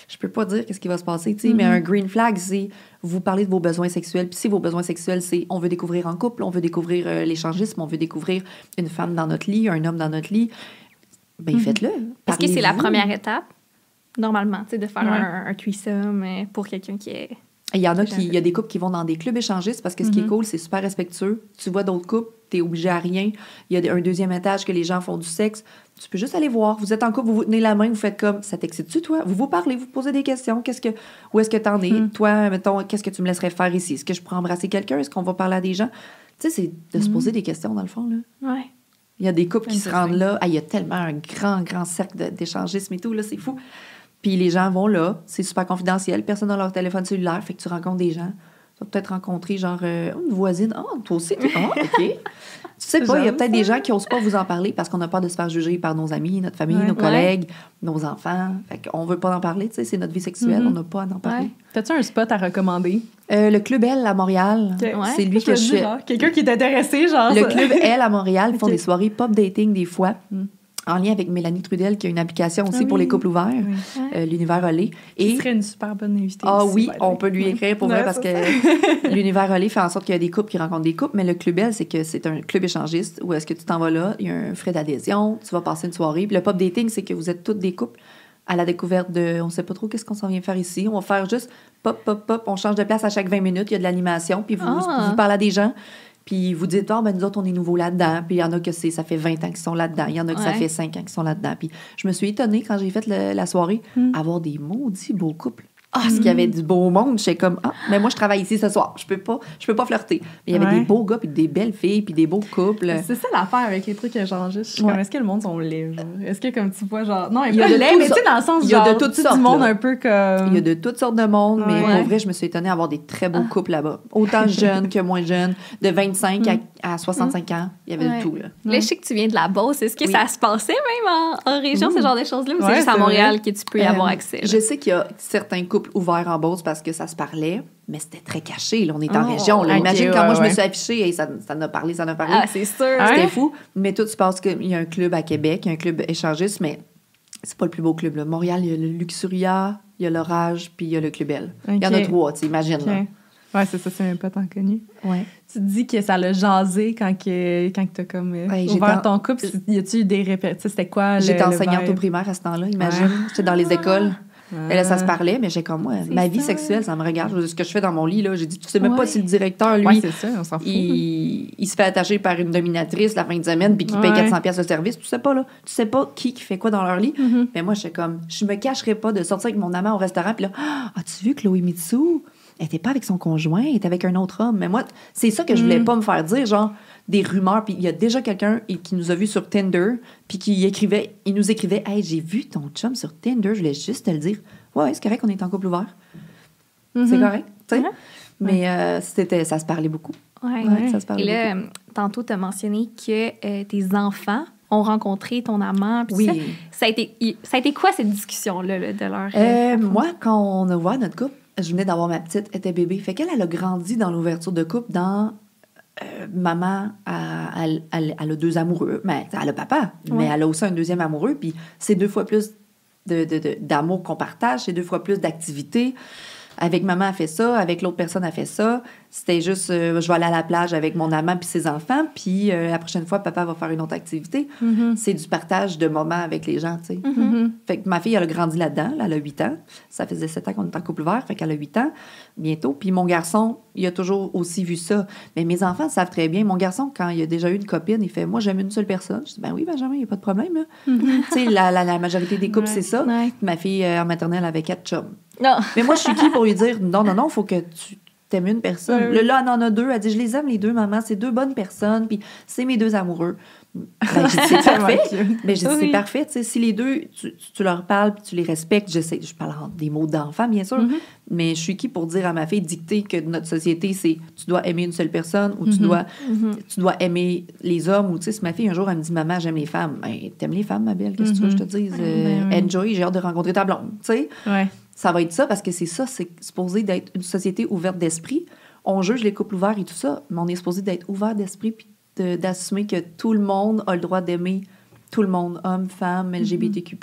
je peux pas dire qu'est-ce qui va se passer, tu sais. Mais un green flag, c'est vous parlez de vos besoins sexuels, puis si vos besoins sexuels, c'est on veut découvrir en couple, on veut découvrir l'échangisme, on veut découvrir une femme dans notre lit, un homme dans notre lit, ben faites-le. Est-ce que c'est la Parlez-vous. première étape, normalement, tu sais, de faire un threesome pour quelqu'un qui est... Il y en a il y a des couples qui vont dans des clubs échangistes parce que ce qui est cool, c'est super respectueux. Tu vois d'autres couples, t'es obligé à rien. Il y a un deuxième étage que les gens font du sexe. Tu peux juste aller voir. Vous êtes en couple, vous vous tenez la main, vous faites comme, ça t'excite-tu, toi? Vous parlez, vous posez des questions. Où est-ce que t'en es? Toi, mettons, qu'est-ce que tu me laisserais faire ici? Est-ce que je pourrais embrasser quelqu'un? Est-ce qu'on va parler à des gens? Tu sais, c'est de se poser des questions, dans le fond, là. Ouais. Il y a des couples qui se rendent là. Ah, il y a tellement un grand cercle d'échangisme et tout, là, c'est fou. Puis les gens vont là, c'est super confidentiel, personne n'a leur téléphone cellulaire, fait que tu rencontres des gens. Tu vas peut-être rencontrer, genre, une voisine. Ah, toi aussi, OK. Tu sais pas, il y a peut-être des gens qui n'osent pas vous en parler parce qu'on a peur de se faire juger par nos amis, notre famille, nos collègues, nos enfants. Fait qu'on veut pas en parler, tu sais, c'est notre vie sexuelle, on n'a pas à en parler. Ouais. T'as-tu un spot à recommander? Le Club L à Montréal, c'est lui que je fais. Quelqu'un qui est intéressé, genre. Le Club L à Montréal, ils font des soirées pop dating des fois. En lien avec Mélanie Trudel, qui a une application aussi pour les couples ouverts, l'Univers Olé. Qui serait une super bonne invitée. Ah aussi, oui, on peut lui écrire pour vrai Ouais, parce que l'Univers Olé fait en sorte qu'il y a des couples qui rencontrent des couples, mais le Club L, c'est que c'est un club échangiste où est-ce que tu t'en vas là, il y a un frais d'adhésion, tu vas passer une soirée. Puis le pop dating, c'est que vous êtes toutes des couples à la découverte de on sait pas trop qu'est-ce qu'on s'en vient faire ici. On va faire juste pop, on change de place à chaque 20 minutes, il y a de l'animation, puis vous parlez à des gens. Puis vous dites, ben nous autres, on est nouveaux là-dedans. Puis il y en a que ça fait 20 ans qu'ils sont là-dedans. Il y en a que ça fait 5 ans qu'ils sont là-dedans. Puis je me suis étonnée, quand j'ai fait la soirée, avoir des maudits beaux couples. Ah, ce qu'il y avait du beau monde. J'étais comme, mais moi, je travaille ici ce soir. Je peux pas flirter. Mais il y avait des beaux gars, puis des belles filles, puis des beaux couples. C'est ça l'affaire avec les trucs échangistes. Je suis comme, est-ce que le monde sont laids, genre? Est-ce que, comme tu vois, genre... Non, il y a de laid, mais tu sais, dans le sens, il y a genre, de toutes sortes, du monde là. un peu comme... Il y a de toutes sortes de monde, mais pour vrai, je me suis étonnée d'avoir des très beaux couples là-bas. Autant jeunes que moins jeunes, de 25 à 65 ans. Il y avait de tout, là. Là, je sais que tu viens de la Beauce. Est-ce que ça se passait même en région, ce genre de choses-là? Ou c'est juste à Montréal que tu peux y avoir accès? Je sais qu'il y a certains couples ouverts en Beauce parce que ça se parlait, mais c'était très caché. Là, on est en région. Là. Imagine quand moi, je me suis affichée, et ça en a parlé. Ah, c'est sûr. C'était fou. Mais tout se passe qu'il y a un club à Québec, il y a un club échangiste, mais c'est pas le plus beau club. Là. Montréal, il y a le Luxuria, il y a l'Orage, puis il y a le Club L. Il y en a 3, tu imagines. Là. Ouais, c'est ça, c'est même pas tant connu. Ouais. Tu te dis que ça l'a jasé quand t'as comme ouvert ton couple. Y a-tu eu des répétitions? C'était quoi J'étais enseignante au primaire à ce temps-là, imagine. J'étais dans les écoles. Et là, ça se parlait, mais j'ai comme moi, ma vie sexuelle, ça me regarde. Ce que je fais dans mon lit, là, j'ai dit, tu sais même pas si le directeur, lui, c'est ça, on s'en fout. Il se fait attacher par une dominatrice la fin de semaine puis qui paye 400$ de service. Tu sais pas, là. Tu sais pas qui fait quoi dans leur lit. Mais moi, j'étais comme, je me cacherais pas de sortir avec mon amant au restaurant puis là, as-tu vu Chloé Mitsou? Elle était pas avec son conjoint, elle était avec un autre homme. Mais moi, c'est ça que je voulais pas me faire dire, genre, des rumeurs. Puis il y a déjà quelqu'un qui nous a vus sur Tinder, puis il nous écrivait, hey, j'ai vu ton chum sur Tinder, je voulais juste te le dire. Ouais, c'est correct qu'on est en couple ouvert. C'est correct, tu sais. Mais ça se parlait beaucoup. Ouais. Ça se parle Et là, tantôt, tu as mentionné que tes enfants ont rencontré ton amant. Puis Oui. ça a été quoi cette discussion-là là, de leur... Moi, quand on a ouvert notre couple, je venais d'avoir ma petite, elle était bébé. Fait qu'elle, elle a grandi dans l'ouverture de couple, dans maman, elle a 2 amoureux. Mais elle a papa, mais elle a aussi un 2e amoureux. Puis c'est 2 fois plus d'amour qu'on partage, c'est 2 fois plus d'activités. Avec maman, elle fait ça. Avec l'autre personne, elle fait ça. C'était juste, je vais aller à la plage avec mon amant puis ses enfants. Puis la prochaine fois, papa va faire une autre activité. C'est du partage de moments avec les gens, tu sais. Fait que ma fille, elle a grandi là-dedans. Là, elle a 8 ans. Ça faisait 7 ans qu'on était en couple ouvert. Fait qu'elle a 8 ans bientôt. Puis mon garçon, il a toujours aussi vu ça. Mais mes enfants savent très bien. Mon garçon, quand il a déjà eu une copine, il fait « Moi, j'aime une seule personne. » Je dis « Ben oui, Benjamin, il n'y a pas de problème. » Tu sais, la majorité des couples, c'est ça. Ouais. Ma fille, en maternelle, avait 4 chums. Non. Mais moi, je suis qui pour lui dire non, il faut que tu t'aimes une personne. Là, elle en a 2. Elle dit je les aime les 2, maman. C'est 2 bonnes personnes. Puis c'est mes 2 amoureux. Ben, j'ai dit, c'est parfait. Mais j'ai dit c'est parfait. Tu sais, si les 2, tu leur parles puis tu les respectes, je parle des mots d'enfant, bien sûr. Mais je suis qui pour dire à ma fille, dicter que notre société, c'est tu dois aimer une seule personne ou tu dois aimer les hommes. Ou tu sais, si ma fille, un jour, elle me dit maman, j'aime les femmes. Ben, t'aimes les femmes, ma belle? Qu'est-ce que tu veux que je te dise? Enjoy, j'ai hâte de rencontrer ta blonde. Tu sais? Ouais. Ça va être ça, parce que c'est ça, c'est supposé d'être une société ouverte d'esprit. On juge les couples ouverts et tout ça, mais on est supposé d'être ouvert d'esprit puis d'assumer que tout le monde a le droit d'aimer tout le monde, hommes, femmes, LGBTQ+,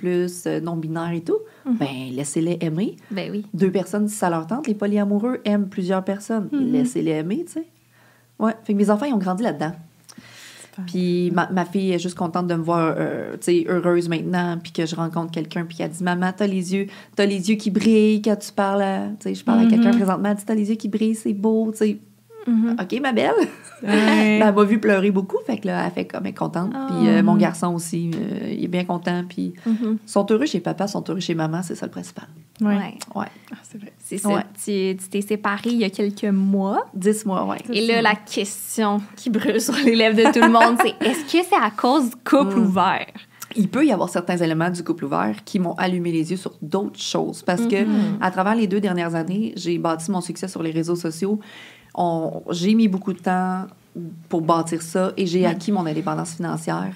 non-binaires et tout. Ben, laissez-les aimer. Ben oui. 2 personnes, si ça leur tente, les polyamoureux aiment plusieurs personnes. Laissez-les aimer, tu sais. Ouais, fait que mes enfants, ils ont grandi là-dedans. Puis ma fille est juste contente de me voir heureuse maintenant, puis que je rencontre quelqu'un, puis qu'elle dit « Maman, t'as les yeux qui brillent quand tu parles à... » Tu sais, je parle à quelqu'un présentement, elle dit « T'as les yeux qui brillent, c'est beau, tu sais. » OK, ma belle. Ouais. Elle m'a vu pleurer beaucoup, fait que là, elle fait comme elle est contente. Puis mon garçon aussi, il est bien content. Puis ils sont heureux chez papa, ils sont heureux chez maman, c'est ça le principal. Ouais. Ouais. Ah, c'est vrai. C'est ça. Ouais. Tu t'es séparée il y a quelques mois. 10 mois, ouais. Et là, la question qui brûle sur les lèvres de tout le monde, c'est est-ce que c'est à cause du couple ouvert? Il peut y avoir certains éléments du couple ouvert qui m'ont allumé les yeux sur d'autres choses. Parce que à travers les 2 dernières années, j'ai bâti mon succès sur les réseaux sociaux. J'ai mis beaucoup de temps pour bâtir ça et j'ai acquis mon indépendance financière.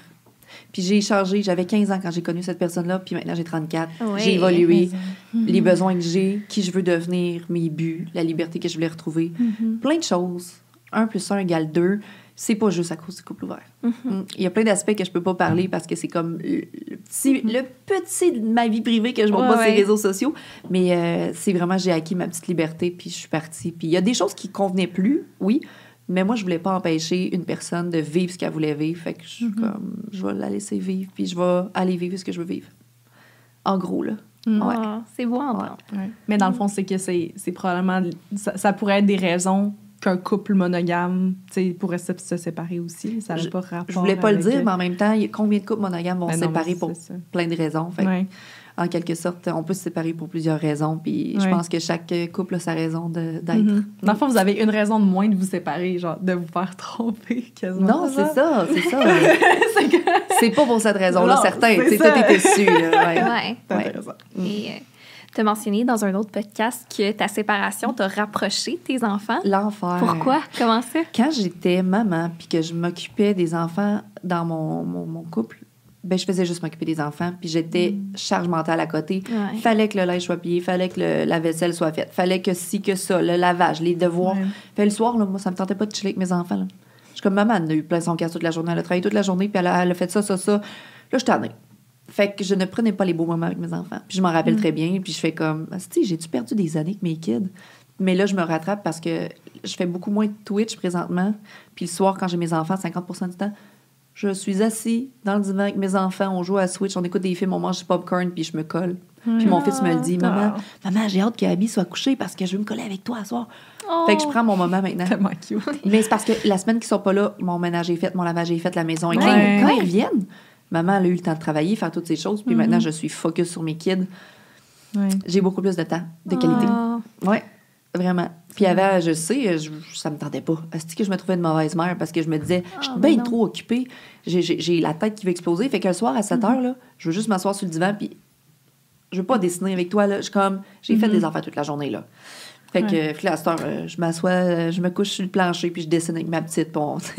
Puis j'ai changé. J'avais 15 ans quand j'ai connu cette personne-là, puis maintenant j'ai 34. Oui. J'ai évolué. Les besoins que j'ai, qui je veux devenir, mes buts, la liberté que je voulais retrouver. Plein de choses. 1 + 1 = 2. C'est pas juste à cause du couple ouvert. Il y a plein d'aspects que je peux pas parler parce que c'est comme le petit de ma vie privée que je montre pas sur les réseaux sociaux. Mais c'est vraiment, j'ai acquis ma petite liberté, puis je suis partie. Puis il y a des choses qui convenaient plus, oui, mais moi, je voulais pas empêcher une personne de vivre ce qu'elle voulait vivre. Fait que je vais la laisser vivre, puis je vais aller vivre ce que je veux vivre. En gros, là. Ouais. C'est beau à entendre. Ouais. Mais dans le fond, c'est que c'est probablement... Ça pourrait être des raisons qu'un couple monogame pourrait se séparer aussi. Ça n'a pas rapport. Je voulais pas le dire, mais en même temps, combien de couples monogames vont se séparer pour plein de raisons? Fait en quelque sorte, on peut se séparer pour plusieurs raisons. Puis je pense que chaque couple a sa raison d'être. Dans le fond, vous avez une raison de moins de vous séparer, genre de vous faire tromper quasiment. Non, c'est ça. C'est pas pour cette raison-là, certain. Tout est issu. Ouais. C'est intéressant. Et tu as mentionné dans un autre podcast que ta séparation t'a rapproché tes enfants. L'enfer. Pourquoi? Comment ça? Quand j'étais maman puis que je m'occupais des enfants dans mon couple, ben je faisais juste m'occuper des enfants puis j'étais charge mentale à côté. Ouais. Fallait que le linge soit plié, fallait que la vaisselle soit faite, fallait que ci, que ça, le lavage, les devoirs. Fait le soir, là, moi, ça me tentait pas de chiller avec mes enfants. Là. Je suis comme maman, elle a eu plein son casse toute la journée, elle a travaillé toute la journée puis elle a fait ça. Là, je suis tannée. Fait que je ne prenais pas les beaux moments avec mes enfants. Puis je m'en rappelle très bien. Puis je fais comme, j'ai-tu perdu des années avec mes kids? Mais là, je me rattrape parce que je fais beaucoup moins de Twitch présentement. Puis le soir, quand j'ai mes enfants, 50% du temps, je suis assis dans le divan avec mes enfants. On joue à Switch, on écoute des films, on mange du popcorn, puis je me colle. Puis mon fils me le dit, maman, j'ai hâte qu'Abby soit couchée parce que je veux me coller avec toi ce soir. Fait que je prends mon moment maintenant. Tellement cute. Mais c'est parce que la semaine qu'ils sont pas là, mon ménage est fait, mon lavage est fait, la maison est clean. Quand ils reviennent, maman, elle a eu le temps de travailler, faire toutes ces choses. Puis maintenant, je suis focus sur mes kids. Ouais. J'ai beaucoup plus de temps, de qualité. Oui, vraiment. Puis avant, je sais, ça me tentait pas. C'est que je me trouvais une mauvaise mère parce que je me disais, je suis bien trop occupée. J'ai la tête qui va exploser. Fait qu'un soir, à 7 heures, là, je veux juste m'asseoir sur le divan. Puis je veux pas dessiner avec toi. Là. J'ai fait des affaires toute la journée. Là. Fait que là, à cette heure, je m'assois, je me couche sur le plancher, puis je dessine avec ma petite ponte.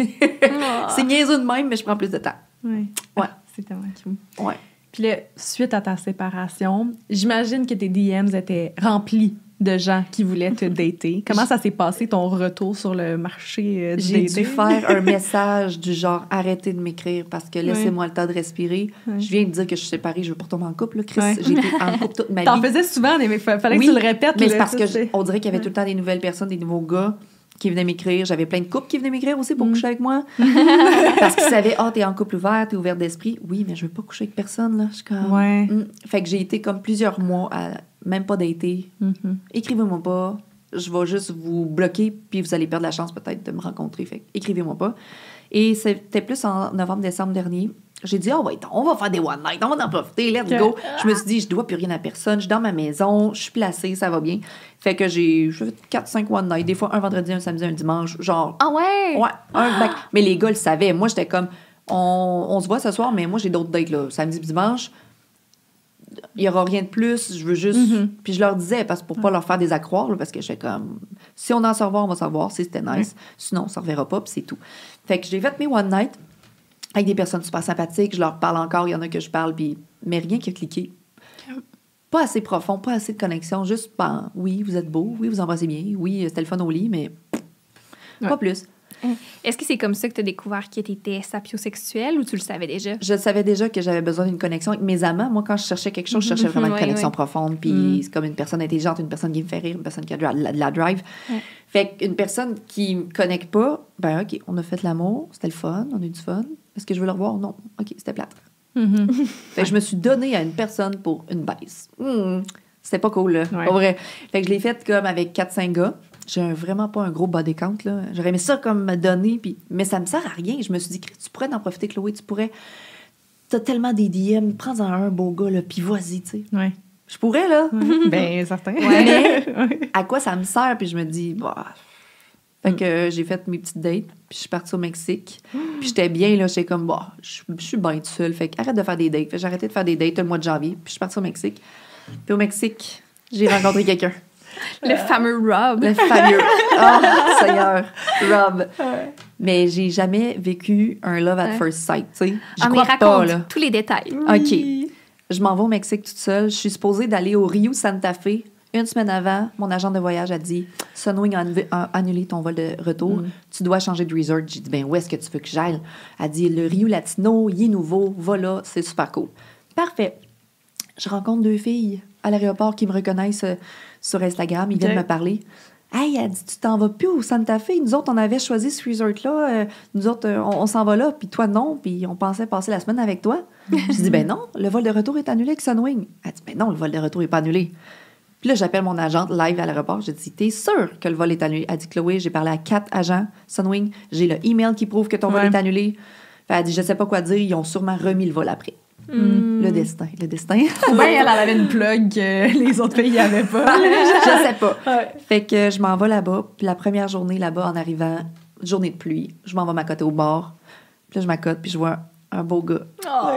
C'est niaiseux de même, mais je prends plus de temps. Oui. Ouais. C'est tellement cute. Ouais. Puis là, suite à ta séparation, j'imagine que tes DMs étaient remplis de gens qui voulaient te dater. Comment ça s'est passé, ton retour sur le marché du J'ai dating? dû faire un message du genre « Arrêtez de m'écrire parce que laissez-moi le temps de respirer. Je viens de dire que je suis séparée, je veux pas tomber en couple. Là, Chris, j'ai été en couple toute ma vie. T'en faisais souvent, mais fallait que tu le répètes. Mais là, c'est parce que c'est... on dirait qu'il y avait tout le temps des nouvelles personnes, des nouveaux gars qui venaient m'écrire. J'avais plein de couples qui venaient m'écrire aussi pour coucher avec moi. Parce qu'ils savaient « Ah, t'es en couple ouvert, t'es ouverte d'esprit. » Oui, mais je veux pas coucher avec personne. Là. Je suis comme... Fait que j'ai été comme plusieurs mois à même pas dater. Écrivez-moi pas. Je vais juste vous bloquer, puis vous allez perdre la chance peut-être de me rencontrer. Fait que écrivez-moi pas. Et c'était plus en novembre-décembre dernier. J'ai dit, on va faire des one night, on va en profiter, let's go. Je me suis dit, je dois plus rien à personne, je suis dans ma maison, je suis placée, ça va bien. Fait que j'ai fait 4-5 one night, des fois un vendredi, un samedi, un dimanche, genre... Ah ouais? Ouais, mais les gars le savaient. Moi, j'étais comme, on se voit ce soir, mais moi, j'ai d'autres dates, là, samedi, dimanche. Il n'y aura rien de plus, je veux juste... Puis je leur disais, parce que pour pas leur faire des accroires, là, parce que j'étais comme... Si on en se revoit, on va se revoir, si c'était nice. Sinon, on se reverra pas, puis c'est tout. Fait que j'ai fait mes one night avec des personnes super sympathiques. Je leur parle encore, il y en a que je parle, puis... mais rien qui a cliqué. Pas assez profond, pas assez de connexion, juste, oui, vous êtes beau, oui, vous embrassez bien, oui, c'était le fun au lit, mais pas plus. Est-ce que c'est comme ça que tu as découvert que tu étais sapiosexuelle ou tu le savais déjà? Je savais déjà que j'avais besoin d'une connexion avec mes amants. Moi, quand je cherchais quelque chose, je cherchais vraiment une connexion profonde. Puis c'est comme une personne intelligente, une personne qui me fait rire, une personne qui a de la drive. Fait qu'une personne qui me connecte pas, OK, on a fait l'amour, c'était le fun, on a eu du fun. Est-ce que je veux le revoir? Non. OK, c'était plate. Fait que je me suis donnée à une personne pour une baisse. C'était pas cool, là. Pas vrai. Fait que je l'ai faite comme avec 4-5 gars. J'ai vraiment pas un gros body count, là. J'aurais aimé ça comme me donner, mais ça me sert à rien. Je me suis dit, tu pourrais en profiter, Chloé, tu pourrais... T'as tellement des DM, prends-en un beau gars, là, puis vas-y, tu sais. Ouais. Je pourrais, là. Ben, certain. Mais à quoi ça me sert? Puis je me dis, Fait que j'ai fait mes petites dates, puis je suis partie au Mexique. Puis j'étais bien, là, j'étais comme, je suis bien toute seule. Fait que arrête de faire des dates. Fait que j'ai arrêté de faire des dates le mois de janvier, puis je suis partie au Mexique. Puis au Mexique, j'ai rencontré quelqu'un. Le fameux Rob. Le fameux. Oh, Seigneur. Rob. Mais j'ai jamais vécu un love at first sight, tu sais. Je crois pas, là. Tous les détails. OK. Je m'en vais au Mexique toute seule. Je suis supposée d'aller au Rio Santa Fe. Une semaine avant, mon agent de voyage a dit « Sunwing a annulé ton vol de retour. Tu dois changer de resort. » J'ai dit « Ben, où est-ce que tu veux que j'aille? » Elle dit « Le Rio Latino, il est nouveau. Va là, c'est super cool. » Parfait. Je rencontre 2 filles à l'aéroport qui me reconnaissent sur Instagram. Ils viennent me parler. Hey, elle dit, tu t'en vas plus au Santa Fe? Nous autres, on avait choisi ce resort-là. Nous autres, on s'en va là. Puis toi, non. Puis on pensait passer la semaine avec toi. Je dis, ben non, le vol de retour est annulé avec Sunwing. Elle dit, ben non, le vol de retour n'est pas annulé. Puis là, j'appelle mon agente live à l'aéroport. Je dis, t'es sûre que le vol est annulé? Elle dit, Chloé, j'ai parlé à 4 agents Sunwing. J'ai le email qui prouve que ton vol est annulé. Elle dit, je sais pas quoi dire. Ils ont sûrement remis le vol après. Le destin. Ben, elle avait une plug que les autres pays n'avaient pas. Je sais pas. Fait que je m'en vais là-bas. Puis la première journée là-bas, en arrivant, journée de pluie, je m'en vais m'accoter au bar. Puis là, je m'accote, puis je vois un beau gars.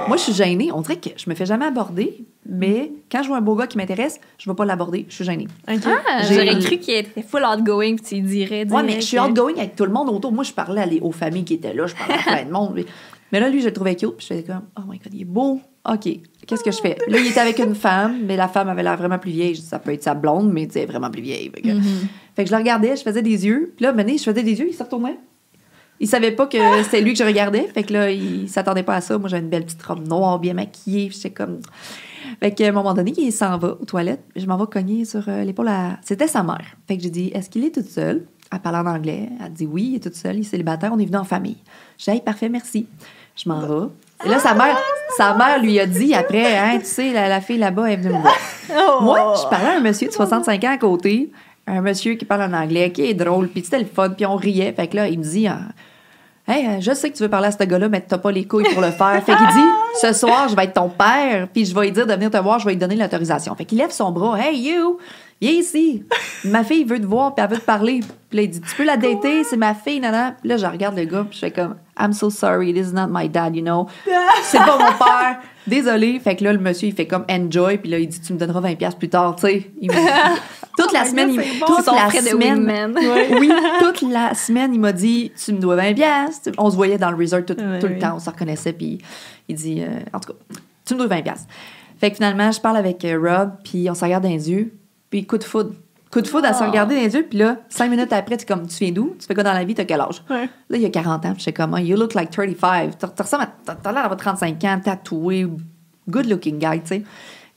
Moi, je suis gênée. On dirait que je me fais jamais aborder, mais quand je vois un beau gars qui m'intéresse, je vais pas l'aborder. Je suis gênée. J'aurais cru qu'il était full outgoing, puis tu dirais. Ouais, mais je suis outgoing avec tout le monde autour. Moi, je parlais aux familles qui étaient là. Je parlais à plein de monde. Mais là, lui, je le trouvais cute. Puis je faisais comme, oh my God, il est beau. OK, qu'est-ce que je fais? Là, il était avec une femme, mais la femme avait l'air vraiment plus vieille. Je dis, ça peut être sa blonde, mais tu sais, vraiment plus vieille. Fait que je le regardais, je faisais des yeux. Puis là, maintenant, je faisais des yeux, il se retournait. Il savait pas que c'était lui que je regardais. Fait que là, il s'attendait pas à ça. Moi, j'avais une belle petite robe noire, bien maquillée. J'étais comme... Fait qu'à un moment donné, il s'en va aux toilettes. Je m'en vais cogner sur l'épaule à... C'était sa mère. Fait que j'ai dit, est-ce qu'il est toute seule? Elle parlait en anglais. Elle dit, oui, il est toute seule, il est célibataire, on est venu en famille. J'ai dit, hey, parfait, merci. Je m'en vais. Et là, sa mère lui a dit après, hein, tu sais, la fille là-bas est venue me voir. Moi, je parlais à un monsieur de 65 ans à côté, un monsieur qui parle en anglais, qui est drôle, puis c'était le fun, puis on riait. Fait que là, il me dit, hey, je sais que tu veux parler à ce gars-là, mais t'as pas les couilles pour le faire. Fait qu'il dit, ce soir, je vais être ton père, puis je vais lui dire de venir te voir, je vais lui donner l'autorisation. Fait qu'il lève son bras, hey, you, viens ici. Ma fille veut te voir, puis elle veut te parler. Puis là, il dit, tu peux la dater, c'est ma fille, nana. Puis là, je regarde le gars, puis je fais comme, I'm so sorry, this is not my dad, you know. C'est pas mon père. Désolé. Fait que là, le monsieur, il fait comme enjoy, puis là, il dit, tu me donneras 20$ plus tard, tu sais. Toute la semaine, toute la semaine, oui, toute la semaine, il m'a dit, tu me dois 20$. On se voyait dans le resort tout le temps, on se reconnaissait, puis il dit, en tout cas, tu me dois 20$. Fait que finalement, je parle avec Rob, puis on se regarde dans les yeux, puis coup de foudre. Coup de foudre à se regarder dans les yeux, puis là, 5 minutes après, tu es comme, tu viens d'où? Tu fais quoi dans la vie? T'as quel âge? Ouais. Là, il y a 40 ans, puis je suis comme, you look like 35. Tu ressembles à, t'as l'air d'avoir 35 ans, tatoué, good looking guy, tu sais.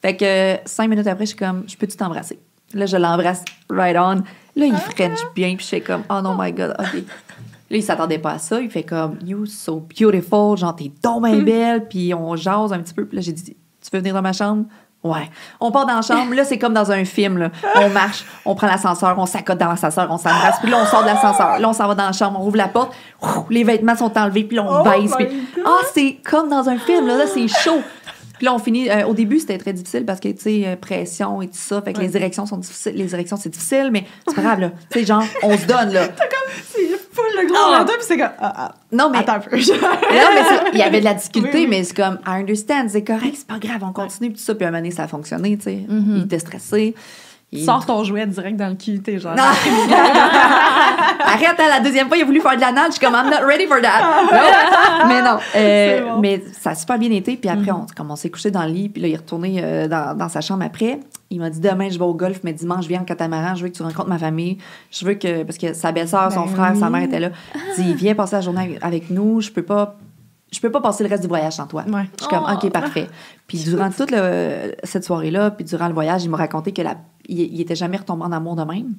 Fait que 5 minutes après, je suis comme, je peux-tu t'embrasser? Là, je l'embrasse right on. Là, il French bien, puis je suis comme, oh no my God, OK. Là, il s'attendait pas à ça. Il fait comme, you so beautiful, genre, t'es donc bien belle, puis on jase un petit peu. Puis là, j'ai dit, tu veux venir dans ma chambre? Ouais. On part dans la chambre. Là, c'est comme dans un film. Là. On marche, on prend l'ascenseur, on s'accote dans l'ascenseur, on s'embrasse. Puis là, on sort de l'ascenseur. Là, on s'en va dans la chambre, on ouvre la porte. Les vêtements sont enlevés, puis là, on baisse. Puis... c'est comme dans un film. Là, c'est chaud. Puis là, on finit... au début, c'était très difficile parce que, tu sais, pression et tout ça. Fait que les érections sont difficiles. Les érections, c'est difficile, mais c'est pas grave, là. Tu sais, genre, on se donne, là. T'as comme... C'est full le gros menton, puis c'est comme... Non, mais... Attends un peu. Il y avait de la difficulté, mais c'est comme, I understand, c'est correct, c'est pas grave, on continue, puis tout ça. Puis à un moment donné, ça a fonctionné, tu sais. Il était stressé. Sors ton jouet direct dans le cul, t'es genre... Non. Arrête, la deuxième fois, il a voulu faire de l'anal. Je suis comme, I'm not ready for that. Mais non. Bon. Mais ça a super bien été. Puis après, on s'est couché dans le lit. Puis là, il est retourné dans sa chambre après. Il m'a dit, demain, je vais au golf, mais dimanche, je viens en catamaran. Je veux que tu rencontres ma famille. Je veux que... Parce que sa belle-sœur, son frère, sa mère étaient là. Il dit, viens passer la journée avec nous. Je peux pas passer le reste du voyage sans toi. Ouais. Je suis comme, OK, parfait. Puis durant toute cette soirée-là, puis durant le voyage, il m'a raconté que il était jamais retombé en amour de même.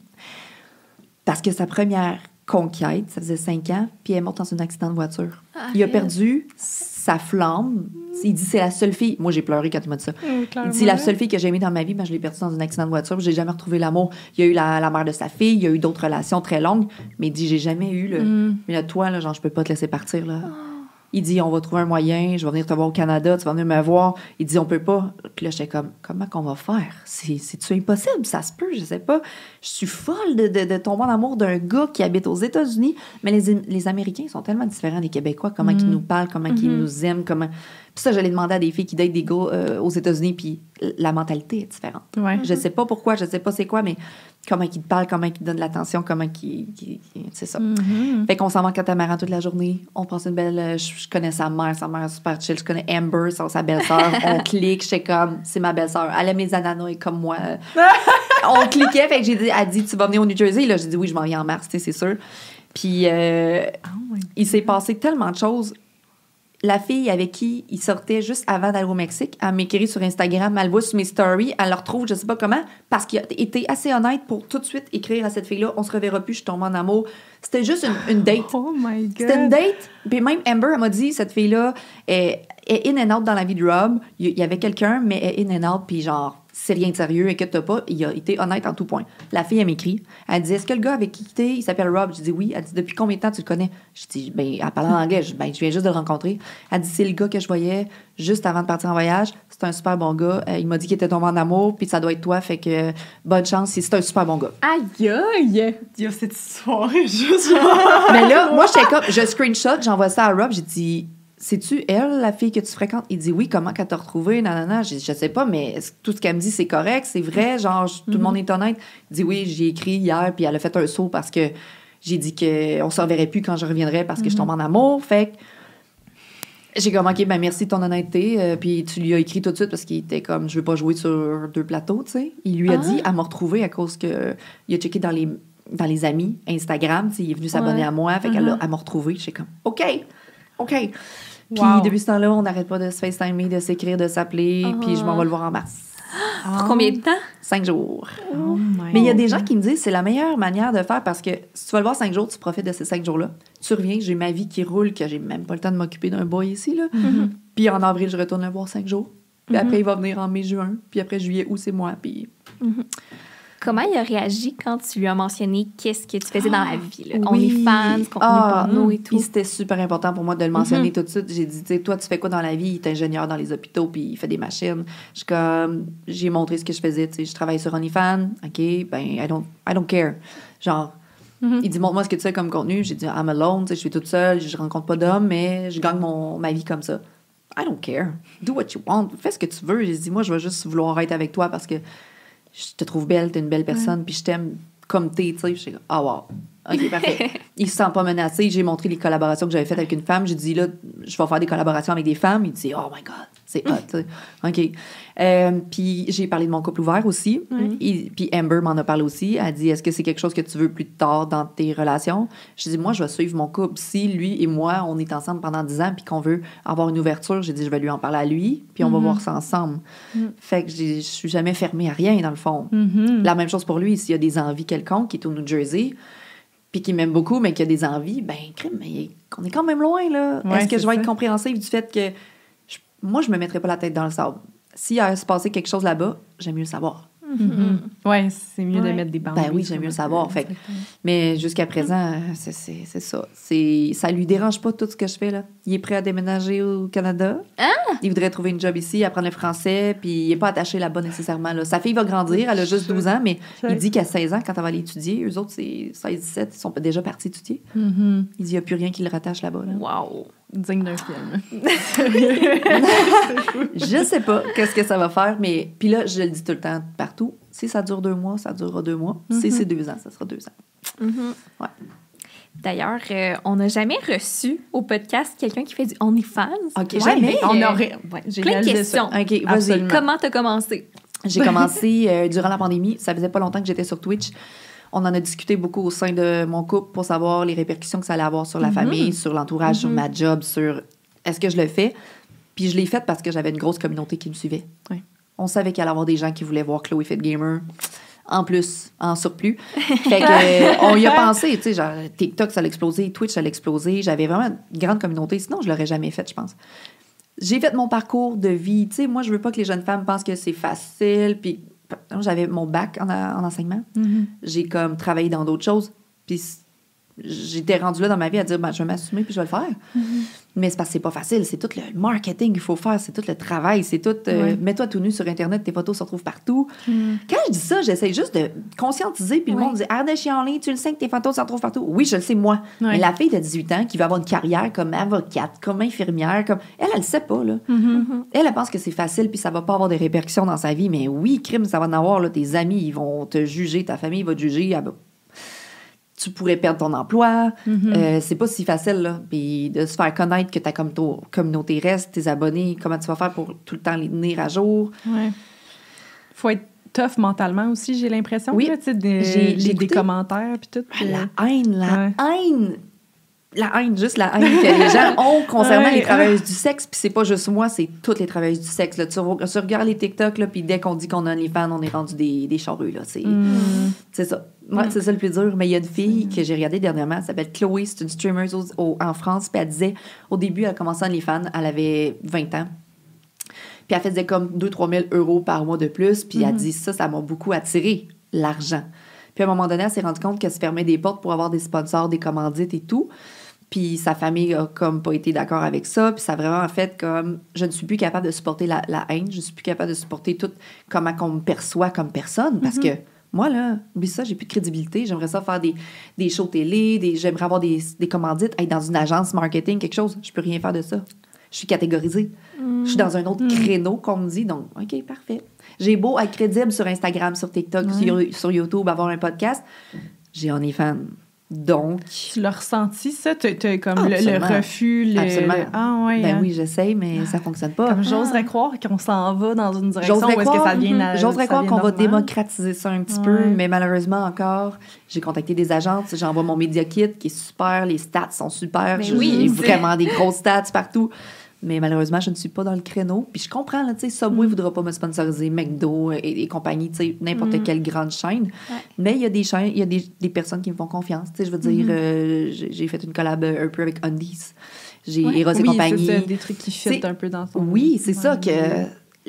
Parce que sa première conquête, ça faisait 5 ans, puis elle est morte dans un accident de voiture. Il a perdu sa flamme. Il dit, c'est la seule fille... Moi, j'ai pleuré quand il m'a dit ça. Il dit, la seule fille que j'ai aimée dans ma vie, je l'ai perdue dans un accident de voiture, puis j'ai jamais retrouvé l'amour. Il y a eu la mère de sa fille, il y a eu d'autres relations très longues, mais il dit, j'ai jamais eu le... Mais là, toi, là, genre, je peux pas te laisser partir, là. Il dit, on va trouver un moyen, je vais venir te voir au Canada, tu vas venir me voir. Il dit, on peut pas. Puis là, j'étais comme, comment qu'on va faire? C'est-tu impossible? Ça se peut, je sais pas. Je suis folle de tomber en amour d'un gars qui habite aux États-Unis. Mais les Américains sont tellement différents des Québécois, comment ils nous parlent, comment ils nous aiment, comment... Puis ça, je l'ai demandé à des filles qui datent des gars aux États-Unis, puis la mentalité est différente. Ouais. Je sais pas pourquoi, je sais pas c'est quoi, mais comment ils te parlent, comment ils te donnent de l'attention, comment c'est ça. Fait qu'on s'en va en catamaran toute la journée. On passe une belle... Je connais sa mère est super chill. Je connais Amber, sa belle-sœur. On clique, je sais comme, c'est ma belle-sœur. Elle aime mes ananas comme moi. On cliquait, fait que elle a dit, tu vas venir au New Jersey? Là, j'ai dit, oui, je m'en viens en mars, tu sais, c'est sûr. Puis, il s'est passé tellement de choses. La fille avec qui il sortait juste avant d'aller au Mexique, elle m'écrit sur Instagram, elle le voit sur mes stories, elle le retrouve, je sais pas comment, parce qu'il a été assez honnête pour tout de suite écrire à cette fille-là, on se reverra plus, je tombe en amour. C'était juste une date. Oh my God. C'était une date. Puis même Amber, elle m'a dit, cette fille-là est in and out dans la vie de Rob. Il y avait quelqu'un, mais elle est in and out, puis genre, c'est rien de sérieux, inquiète-toi pas. Il a été honnête en tout point. La fille, elle m'écrit. Elle dit, est-ce que le gars avec qui tu es, il s'appelle Rob? Je dis oui. Elle dit, depuis combien de temps tu le connais? Je dis, elle parle en anglais. Je viens juste de le rencontrer. Elle dit, c'est le gars que je voyais juste avant de partir en voyage. C'est un super bon gars. Il m'a dit qu'il était tombé en amour, puis ça doit être toi. Fait que bonne chance, c'est un super bon gars. Aïe, aïe! Dieu, cette soirée, juste. Mais là, moi, je screenshot, j'envoie ça à Rob. J'ai dit, c'est-tu elle, la fille que tu fréquentes? Il dit oui, comment qu'elle t'a retrouvée? Nanana. Je sais pas, mais tout ce qu'elle me dit, c'est correct, c'est vrai, genre, tout le monde est honnête. Il dit oui, j'ai écrit hier, puis elle a fait un saut parce que j'ai dit qu'on se reverrait plus quand je reviendrais parce que je tombe en amour. Fait que j'ai comme, OK, ben merci de ton honnêteté. Puis tu lui as écrit tout de suite parce qu'il était comme, je veux pas jouer sur 2 plateaux, tu sais. Il lui a dit, elle m'a retrouvée à cause que il a checké dans les amis Instagram, tu sais, il est venu s'abonner à moi, fait qu'elle m'a retrouvée. J'étais comme, OK. Puis depuis ce temps-là, on n'arrête pas de se FaceTimer, de s'écrire, de s'appeler, puis je m'en vais le voir en mars. Pour combien de temps? 5 jours. Mais il y a des gens qui me disent que c'est la meilleure manière de faire parce que si tu vas le voir 5 jours, tu profites de ces 5 jours-là. Tu reviens, j'ai ma vie qui roule, que j'ai même pas le temps de m'occuper d'un boy ici, là. Puis en avril, je retourne le voir 5 jours. Puis après, il va venir en mai, juin. Puis après, juillet, août, c'est moi. Puis... Comment il a réagi quand tu lui as mentionné qu'est-ce que tu faisais dans la vie? Là? OnlyFans, contenu porno et tout. Puis c'était super important pour moi de le mentionner tout de suite. J'ai dit, tu sais, toi, tu fais quoi dans la vie? Il est ingénieur dans les hôpitaux, puis il fait des machines. J'ai montré ce que je faisais. Tu sais, je travaille sur OnlyFans. OK, ben, I don't care. Genre, Il dit, montre-moi ce que tu fais comme contenu. J'ai dit, I'm alone, tu sais, je suis toute seule, je rencontre pas d'hommes, mais je gagne ma vie comme ça. I don't care. Do what you want. Fais ce que tu veux. J'ai dit, moi, je vais juste vouloir être avec toi parce que je te trouve belle, t'es une belle personne, puis je t'aime comme t'es, tu sais. Je suis comme, ah, wow. OK, parfait. Il se sent pas menacé. J'ai montré les collaborations que j'avais faites avec une femme. J'ai dit, là, je vais faire des collaborations avec des femmes. Il dit, oh my God, c'est hot. Tu sais. OK. Puis j'ai parlé de mon couple ouvert aussi. Puis Amber m'en a parlé aussi. Elle dit, est-ce que c'est quelque chose que tu veux plus tard dans tes relations? J'ai dit, moi, je vais suivre mon couple. Si lui et moi, on est ensemble pendant 10 ans puis qu'on veut avoir une ouverture, j'ai dit, je vais lui en parler à lui puis on va voir ça ensemble. Fait que je suis jamais fermée à rien, dans le fond. La même chose pour lui. S'il y a des envies quelconques, qui est au New Jersey, puis qui m'aime beaucoup, mais qui a des envies, ben, crime, mais on est quand même loin, là. Ouais, est-ce que je vais ça. être compréhensive du fait que moi, je me mettrais pas la tête dans le sable? S'il a se passé quelque chose là-bas, j'aime mieux le savoir. Ouais, c'est mieux de Ouais. mettre des bandes. Ben oui, j'aime mieux le savoir. Fait que- mais jusqu'à présent, c'est ça. Ça lui dérange pas tout ce que je fais, là. Il est prêt à déménager au Canada. Il voudrait trouver une job ici, apprendre le français, puis il est pas attaché là-bas nécessairement, là. Sa fille va grandir, elle a juste 12 ans, mais il dit qu'à 16 ans, quand elle va aller étudier, eux autres, c'est 16-17, ils sont déjà partis étudier. Il dit, il n'y a plus rien qui le rattache là-bas, là. Wow! Digne d'un film. Je sais pas qu'est-ce que ça va faire, mais... Puis là, je le dis tout le temps, partout. Si ça dure 2 mois, ça durera 2 mois. Si c'est 2 ans, ça sera 2 ans. Ouais. D'ailleurs, on n'a jamais reçu au podcast quelqu'un qui fait du OnlyFans. OK, Ouais, jamais. mais, On aurait... Ouais, j'ai plein de réalisé questions. ça. OK, vas-y. Absolument. Comment t'as commencé? J'ai commencé durant la pandémie. Ça faisait pas longtemps que j'étais sur Twitch. On en a discuté beaucoup au sein de mon couple pour savoir les répercussions que ça allait avoir sur la famille, sur l'entourage, sur ma job, sur est-ce que je le fais. Puis je l'ai fait parce que j'avais une grosse communauté qui me suivait. Ouais. On savait qu'il allait y avoir des gens qui voulaient voir Chloé Fit Gamer. En plus, en surplus. Fait que, on y a pensé, tu sais, genre, TikTok, ça allait exploser, Twitch, ça allait exploser. J'avais vraiment une grande communauté. Sinon, je l'aurais jamais fait, je pense. J'ai fait mon parcours de vie. Tu sais, moi, je veux pas que les jeunes femmes pensent que c'est facile. Puis, j'avais mon bac en enseignement. J'ai comme travaillé dans d'autres choses. Puis, j'étais rendue là dans ma vie à dire, ben, je vais m'assumer puis je vais le faire. Mais c'est parce que c'est pas facile. C'est tout le marketing qu'il faut faire. C'est tout le travail. C'est tout... mets-toi tout nu sur Internet. Tes photos se retrouvent partout. Quand je dis ça, j'essaie juste de conscientiser. Puis le monde dit, arrête de chialer. Tu le sais que tes photos se retrouvent partout. Oui, je le sais, moi. Ouais. Mais la fille de 18 ans qui va avoir une carrière comme avocate, comme infirmière, comme... Elle le sait pas, là. Elle pense que c'est facile puis ça va pas avoir de répercussions dans sa vie. Mais oui, crime, ça va en avoir, là. Tes amis, ils vont te juger. Ta famille va te juger. Tu pourrais perdre ton emploi. C'est pas si facile, là. Puis de se faire connaître que ta communauté reste, tes abonnés, comment tu vas faire pour tout le temps les tenir à jour. Ouais. Faut être tough mentalement aussi, j'ai l'impression. Oui. Là, tu sais, J'ai des écouté. commentaires puis tout. La haine, Ouais. la haine, juste la haine que les gens ont concernant Ouais. les travailleuses du sexe. Puis c'est pas juste moi, c'est toutes les travailleuses du sexe. Là. Tu regardes les TikTok, là, puis dès qu'on dit qu'on a les fans, on est rendu des charrues. Là. C'est ça. Ouais, c'est ça le plus dur. Mais il y a une fille que j'ai regardée dernièrement, elle s'appelle Chloé, c'est une streamer en France. Puis elle disait, au début, elle a commencé en OnlyFans, elle avait 20 ans. Puis elle faisait comme 2-3 000 euros par mois de plus. Puis elle dit, ça m'a beaucoup attiré, l'argent. Puis à un moment donné, elle s'est rendue compte qu'elle se fermait des portes pour avoir des sponsors, des commandites et tout. Puis sa famille a comme pas été d'accord avec ça. Puis ça a vraiment fait comme... Je ne suis plus capable de supporter la haine. Je ne suis plus capable de supporter tout comment qu'on me perçoit comme personne. Parce que moi, là, oublie ça, j'ai plus de crédibilité. J'aimerais ça faire des shows télé, j'aimerais avoir des commandites, être dans une agence marketing, quelque chose. Je peux rien faire de ça. Je suis catégorisée. Je suis dans un autre créneau qu'on me dit. Donc, OK, parfait. J'ai beau être crédible sur Instagram, sur TikTok, sur YouTube, avoir un podcast. J'ai OnlyFans. Donc... Tu l'as ressenti, ça? T'as comme le Absolument. refus, Absolument. Ah, ouais. Ben hein. oui, j'essaie, mais ça fonctionne pas. Comme j'oserais croire qu'on s'en va dans une direction où est-ce que ça vient... J'oserais ça croire vient qu'on va normal. démocratiser ça un petit peu, mais malheureusement encore, j'ai contacté des agences, j'envoie mon Media Kit qui est super, les stats sont super, Mais j'ai oui, vraiment des grosses stats partout. Mais malheureusement, je ne suis pas dans le créneau. Puis je comprends, là, tu sais, Subway ne voudra pas me sponsoriser, McDo et compagnie, tu sais, n'importe quelle grande chaîne. Ouais. Mais il y a des chaînes, il y a des personnes qui me font confiance. Tu sais, je veux dire, j'ai fait une collab un peu avec Undies. J'ai Eros et Oui, compagnie. c'est ça, des trucs qui fit C'est- un peu dans son... Oui, c'est ça que Ouais.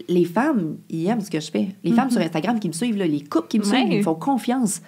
les femmes, ils aiment ce que je fais. Les femmes sur Instagram qui me suivent, là, les couples qui me suivent, Ouais. ils me font confiance.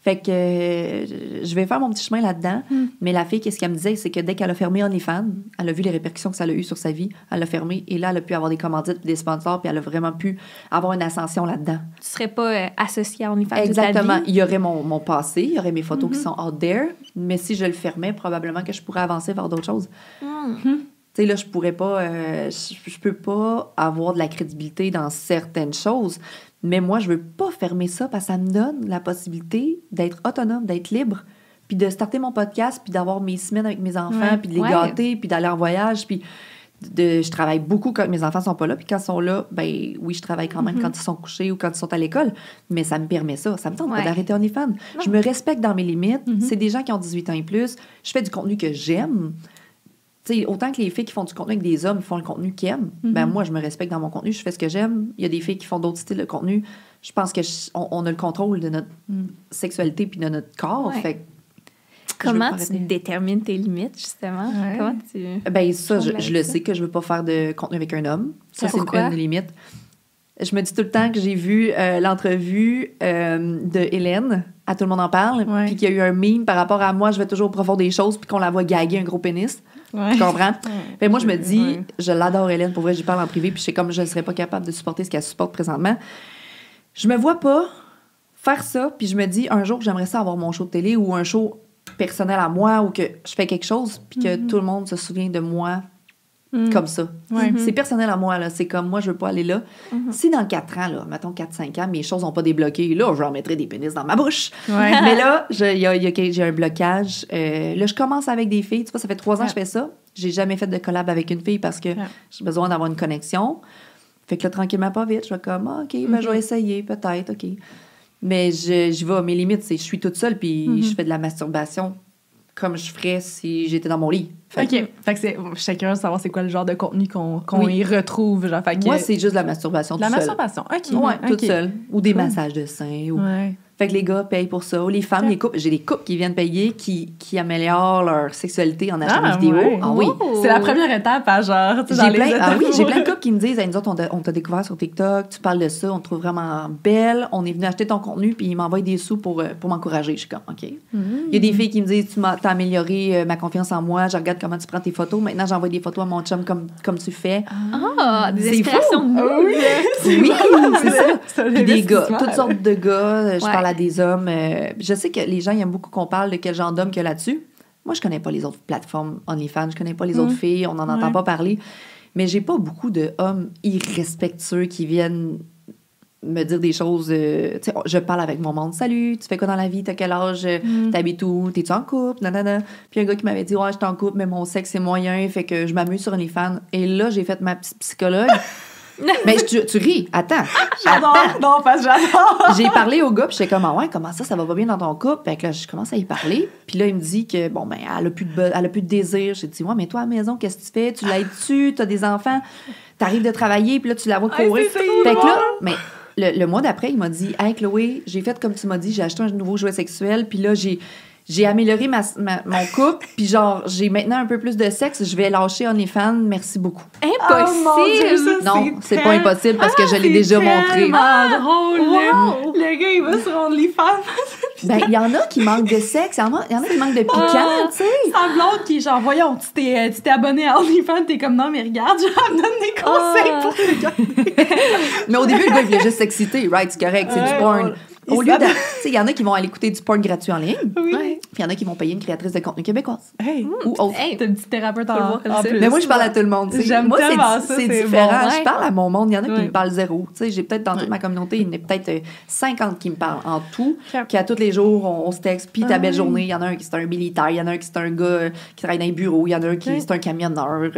Fait que je vais faire mon petit chemin là-dedans. Mais la fille, qu'est-ce qu'elle me disait, c'est que dès qu'elle a fermé OnlyFans, elle a vu les répercussions que ça a eu sur sa vie. Elle l'a fermé et là, elle a pu avoir des commandites puis des sponsors puis elle a vraiment pu avoir une ascension là-dedans. Tu serais pas associée à OnlyFans Exactement. de ta vie? Il y aurait mon passé, il y aurait mes photos qui sont out there, mais si je le fermais, probablement que je pourrais avancer vers d'autres choses. Tu sais, là, je pourrais pas... je peux pas avoir de la crédibilité dans certaines choses, mais moi, je veux pas fermer ça parce que ça me donne la possibilité d'être autonome, d'être libre, puis de starter mon podcast, puis d'avoir mes semaines avec mes enfants, puis de les gâter, puis d'aller en voyage, puis... je travaille beaucoup quand mes enfants sont pas là, puis quand ils sont là, ben oui, je travaille quand même quand ils sont couchés ou quand ils sont à l'école, mais ça me permet ça. Ça me tente pas d'arrêter OnlyFans. Je me respecte dans mes limites. C'est des gens qui ont 18 ans et plus. Je fais du contenu que j'aime. Tu sais, autant que les filles qui font du contenu avec des hommes, ils font le contenu qu'ils aiment. Ben moi, je me respecte dans mon contenu. Je fais ce que j'aime. Il y a des filles qui font d'autres styles de contenu. Je pense que on a le contrôle de notre sexualité puis de notre corps. Fait que comment tu détermines tes limites, justement? Comment tu... Ben ça, je le sais que je veux pas faire de contenu avec un homme. Ça, c'est une limite. Je me dis tout le temps que j'ai vu l'entrevue de Hélène, à Tout le monde en parle, puis qu'il y a eu un meme par rapport à moi, je vais toujours au profond des choses, puis qu'on la voit gaguer un gros pénis. Tu comprends? Fait moi, je me dis, je l'adore Hélène, pour vrai, j'y parle en privé, puis je sais comme je ne serais pas capable de supporter ce qu'elle supporte présentement. Je me vois pas faire ça, puis je me dis, un jour, j'aimerais ça avoir mon show de télé ou un show personnel à moi ou que je fais quelque chose puis que tout le monde se souvient de moi comme ça. C'est personnel à moi, là. C'est comme, moi, je veux pas aller là. Si dans 4 ans, là, mettons 4-5 ans, mes choses n'ont pas débloqué, là, je remettrai des pénis dans ma bouche. Mais là, j'ai un blocage. Là, je commence avec des filles. Tu vois, ça fait 3 ans que je fais ça. J'ai jamais fait de collab avec une fille parce que j'ai besoin d'avoir une connexion. Fait que là, tranquillement, pas vite, je vais comme, OK, ben, je vais essayer, peut-être, OK. Mais j'y vais. Mes limites, c'est je suis toute seule puis je fais de la masturbation comme je ferais si j'étais dans mon lit. Fait que c'est chacun de savoir c'est quoi le genre de contenu qu'on y retrouve. Genre, fait que, moi, c'est juste de la masturbation toute seule. La masturbation, OK. Ouais, toute seule. Ou des massages de seins. Ou... Fait que les gars payent pour ça. Ou les femmes, les couples. J'ai des couples qui viennent payer, qui améliorent leur sexualité en achetant des vidéos. Ouais. Ah oui. C'est la première étape, à genre. J'ai plein de couples qui me disent, nous autres, on t'a découvert sur TikTok, tu parles de ça, on te trouve vraiment belle, on est venu acheter ton contenu, puis ils m'envoient des sous pour m'encourager. Je suis comme, OK. Il y a des filles qui me disent, t'as amélioré ma confiance en moi, je regarde comment tu prends tes photos. Maintenant, j'envoie des photos à mon chum comme tu fais. Des inspirations de nous. Oui, c'est ça. Puis des gars, toutes sortes de gars. Je parle à des hommes. Je sais que les gens ils aiment beaucoup qu'on parle de quel genre d'homme qu'il y a là-dessus. Moi, je connais pas les autres plateformes OnlyFans, je connais pas les autres filles, on n'en entend pas parler. Mais j'ai pas beaucoup d'hommes irrespectueux qui viennent me dire des choses. Tu sais, je parle avec mon monde. Salut, tu fais quoi dans la vie? T'as quel âge? T'habites où? T'es-tu en couple? Nanana. Puis un gars qui m'avait dit, ouais, je suis en couple, mais mon sexe c'est moyen, fait que je m'amuse sur OnlyFans. Et là, j'ai fait ma petite psychologue. Mais tu ris. Attends. J'adore. Non, parce que j'adore. J'ai parlé au gars, puis j'étais comme, ouais, comment ça va pas bien dans ton couple? Fait que là, je commence à y parler. Puis là, il me dit que, bon, ben, elle a plus de désir. J'ai dit, ouais, mais toi, à la maison, qu'est-ce que tu fais? Tu l'aides-tu? T'as des enfants? T'arrives de travailler, puis là, tu la vois courir. Fait que là, mais le mois d'après, il m'a dit, hey, Chloé, j'ai fait comme tu m'as dit, j'ai acheté un nouveau jouet sexuel, puis là, j'ai amélioré mon couple, puis genre, j'ai maintenant un peu plus de sexe, je vais lâcher OnlyFans, merci beaucoup. Impossible! Non, c'est pas impossible parce que je l'ai déjà montré. C'est tellement drôle! Wow. Le gars, il va sur OnlyFans. Ben, il y en a qui manquent de sexe, il y en a qui manquent de piquant, tu sais. Sa blonde qui est genre, voyons, tu t'es abonné à OnlyFans, t'es comme, non, mais regarde, je me donne des conseils pour te gars. Mais au début, le gars, il voulait juste s'exciter, right, c'est correct, c'est du porn. Au lieu de... Tu sais, il y en a qui vont aller écouter du porn gratuit en ligne. Oui. Puis il y en a qui vont payer une créatrice de contenu québécoise. Ou autre. T'es une petite thérapeute en plus. Mais moi, je parle à tout le monde. J'aime moi, tellement ça. C'est différent. Je parle à mon monde. Il y en a qui me parlent zéro. Tu sais, j'ai peut-être dans toute ma communauté, il y en a peut-être 50 qui me parlent en tout. Qui à tous les jours, on se texte. Puis ta belle journée. Il y en a un qui c'est un militaire. Il y en a un qui c'est un gars qui travaille dans les bureaux. Il y en a un qui c'est un camionneur.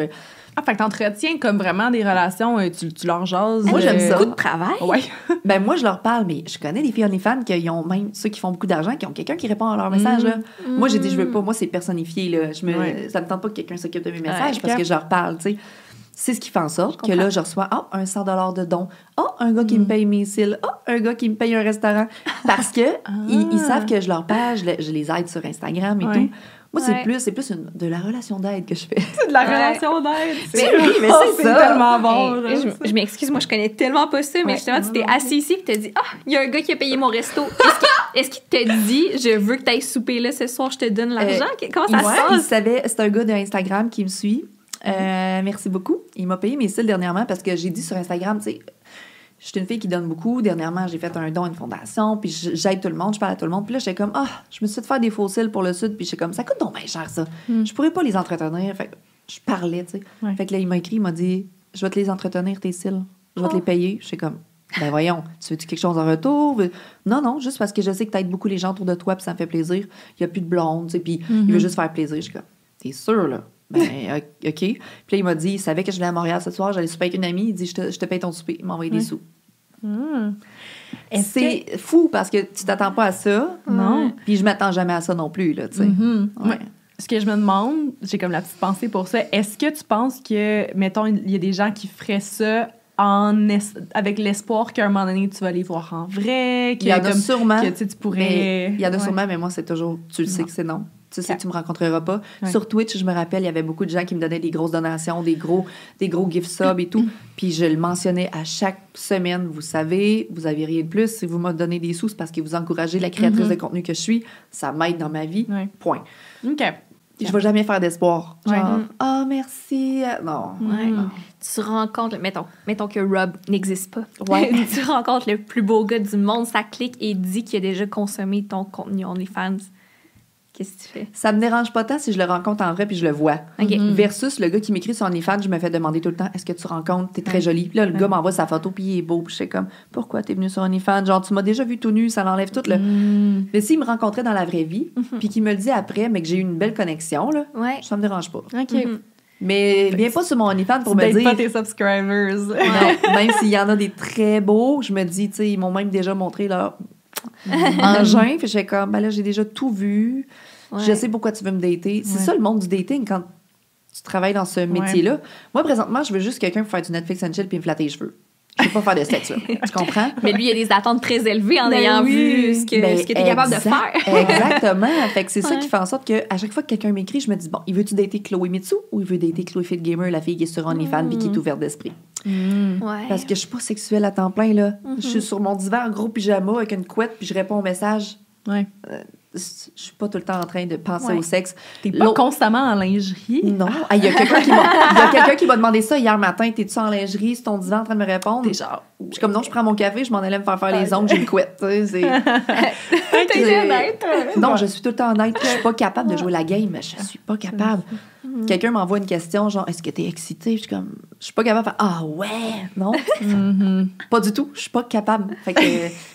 Ah, fait que t'entretiens comme vraiment des relations, tu leur jases. Moi, j'aime ça. Beaucoup de travail. Ouais. Ben, moi, je leur parle, mais je connais des filles OnlyFans qui ont même ceux qui font beaucoup d'argent, qui ont quelqu'un qui répond à leurs messages, là. Moi, j'ai dit, je veux pas. Moi, c'est personnifié, là. Ça me tente pas que quelqu'un s'occupe de mes messages parce que je leur parle, tu sais. C'est ce qui fait en sorte que là, je reçois un 100$ de don. Un gars qui me paye mes cils. Un gars qui me paye un restaurant. Parce que ils savent que je leur parle, je les aide sur Instagram et tout. Moi, c'est plus de la relation d'aide que je fais. C'est de la relation d'aide. Oui, mais c'est ça. tellement bon. Je m'excuse, moi, je connais tellement pas ça, mais justement, tu t'es assis ici et tu t'as dit, il y a un gars qui a payé mon resto. Est-ce qu'il te dit, je veux que tu ailles souper là ce soir, je te donne l'argent? Comment ça se Il passe? savait, c'est un gars d'Instagram qui me suit. Merci beaucoup. Il m'a payé mes cils dernièrement parce que j'ai dit sur Instagram, tu sais, je suis une fille qui donne beaucoup. Dernièrement, j'ai fait un don à une fondation, puis j'aide tout le monde, je parle à tout le monde. Puis là, j'étais comme, je me suis fait faire des faux cils pour le Sud, puis j'étais comme, ça coûte donc bien cher, ça. Je pourrais pas les entretenir. Fait que je parlais, tu sais. Ouais. Fait que là, il m'a écrit, il m'a dit, je vais te les entretenir, tes cils. Je vais te les payer. J'étais comme, ben voyons, tu veux-tu quelque chose en retour? Non, juste parce que je sais que t'aides beaucoup les gens autour de toi, puis ça me fait plaisir. Il y a plus de blonde, tu sais, puis il veut juste faire plaisir. Je suis comme, t'es sûr, là? Ben, OK. Puis là, il m'a dit, il savait que je venais à Montréal ce soir, j'allais souper avec une amie. Il dit, je te paye ton souper. Il m'a envoyé des sous. C'est fou parce que tu t'attends pas à ça. Non. Puis je m'attends jamais à ça non plus, là, tu sais. Ouais. Ce que je me demande, j'ai comme la petite pensée pour ça, est-ce que tu penses que, mettons, il y a des gens qui feraient ça avec l'espoir qu'à un moment donné, tu vas les voir en vrai? Il y en a sûrement. Que tu pourrais... Il y en a sûrement, mais moi, c'est toujours, tu le sais que c'est non. Tu sais que tu me rencontreras pas. Ouais. Sur Twitch, je me rappelle, il y avait beaucoup de gens qui me donnaient des grosses donations, des gros gift subs et tout. Puis je le mentionnais à chaque semaine. Vous savez, vous avez rien de plus. Si vous me donnez des sous, c'est parce que vous encouragez la créatrice de contenu que je suis. Ça m'aide dans ma vie. Ouais. Point. OK. Je vais jamais faire d'espoir. Genre, Ouais. Merci. Non. Ouais. Non. Tu rencontres, mettons que Rob n'existe pas. Ouais. Tu rencontres le plus beau gars du monde, ça clique et dit qu'il a déjà consommé ton contenu OnlyFans. Qu'est-ce que tu fais? Ça me dérange pas tant si je le rencontre en vrai puis je le vois. OK. Versus le gars qui m'écrit sur OnlyFans, je me fais demander tout le temps, est-ce que tu rencontres? T'es très jolie. Puis là, le gars m'envoie sa photo puis il est beau. Puis je suis comme, pourquoi t'es venu sur OnlyFans? Genre, tu m'as déjà vu tout nu, ça l'enlève tout. Là. Mais s'il me rencontrait dans la vraie vie puis qu'il me le dit après, mais que j'ai eu une belle connexion, là, Ouais. ça me dérange pas. OK. Mais viens pas sur mon OnlyFans pour Tu me dates dire... pas tes subscribers. Non, même s'il y en a des très beaux, je me dis, tu sais, ils m'ont même déjà montré leur engin. Puis j'ai comme, ben là, j'ai déjà tout vu. Ouais. Je sais pourquoi tu veux me dater. C'est ça le monde du dating quand tu travailles dans ce métier-là. Moi, présentement, je veux juste quelqu'un pour faire du Netflix and chill puis me flatter les cheveux. Je veux pas faire de sexe, là. Tu comprends? Mais lui, il a des attentes très élevées en Ben ayant oui. vu ce que tu es capable de faire. Exactement. Fait que c'est ça Ouais. qui fait en sorte qu'à chaque fois que quelqu'un m'écrit, je me dis, bon, il veut-tu dater Chloé Mitsu ou il veut dater Chloé Fit Gamer, la fille qui est sur OnlyFans puis qui est ouverte d'esprit? Ouais. Parce que je suis pas sexuelle à temps plein, là. Je suis sur mon divan en gros pyjama avec une couette puis je réponds au message. Ouais. Je suis pas tout le temps en train de penser au sexe. T'es pas constamment en lingerie? Non. Ah, il y a quelqu'un qui m'a demandé ça hier matin. T'es-tu en lingerie sur ton divan en train de me répondre? T'es genre... Je suis comme, non, je prends mon café, je m'en allais me faire les ongles, j'ai une couette. Tu sais, T'es honnête. Non, je suis tout le temps honnête. Je suis pas capable de jouer la game. Je suis pas capable. Quelqu'un m'envoie une question, genre, est-ce que t'es excitée? Je suis comme, je suis pas capable de faire, ah ouais, non. Pas du tout. Je suis pas capable. Fait que,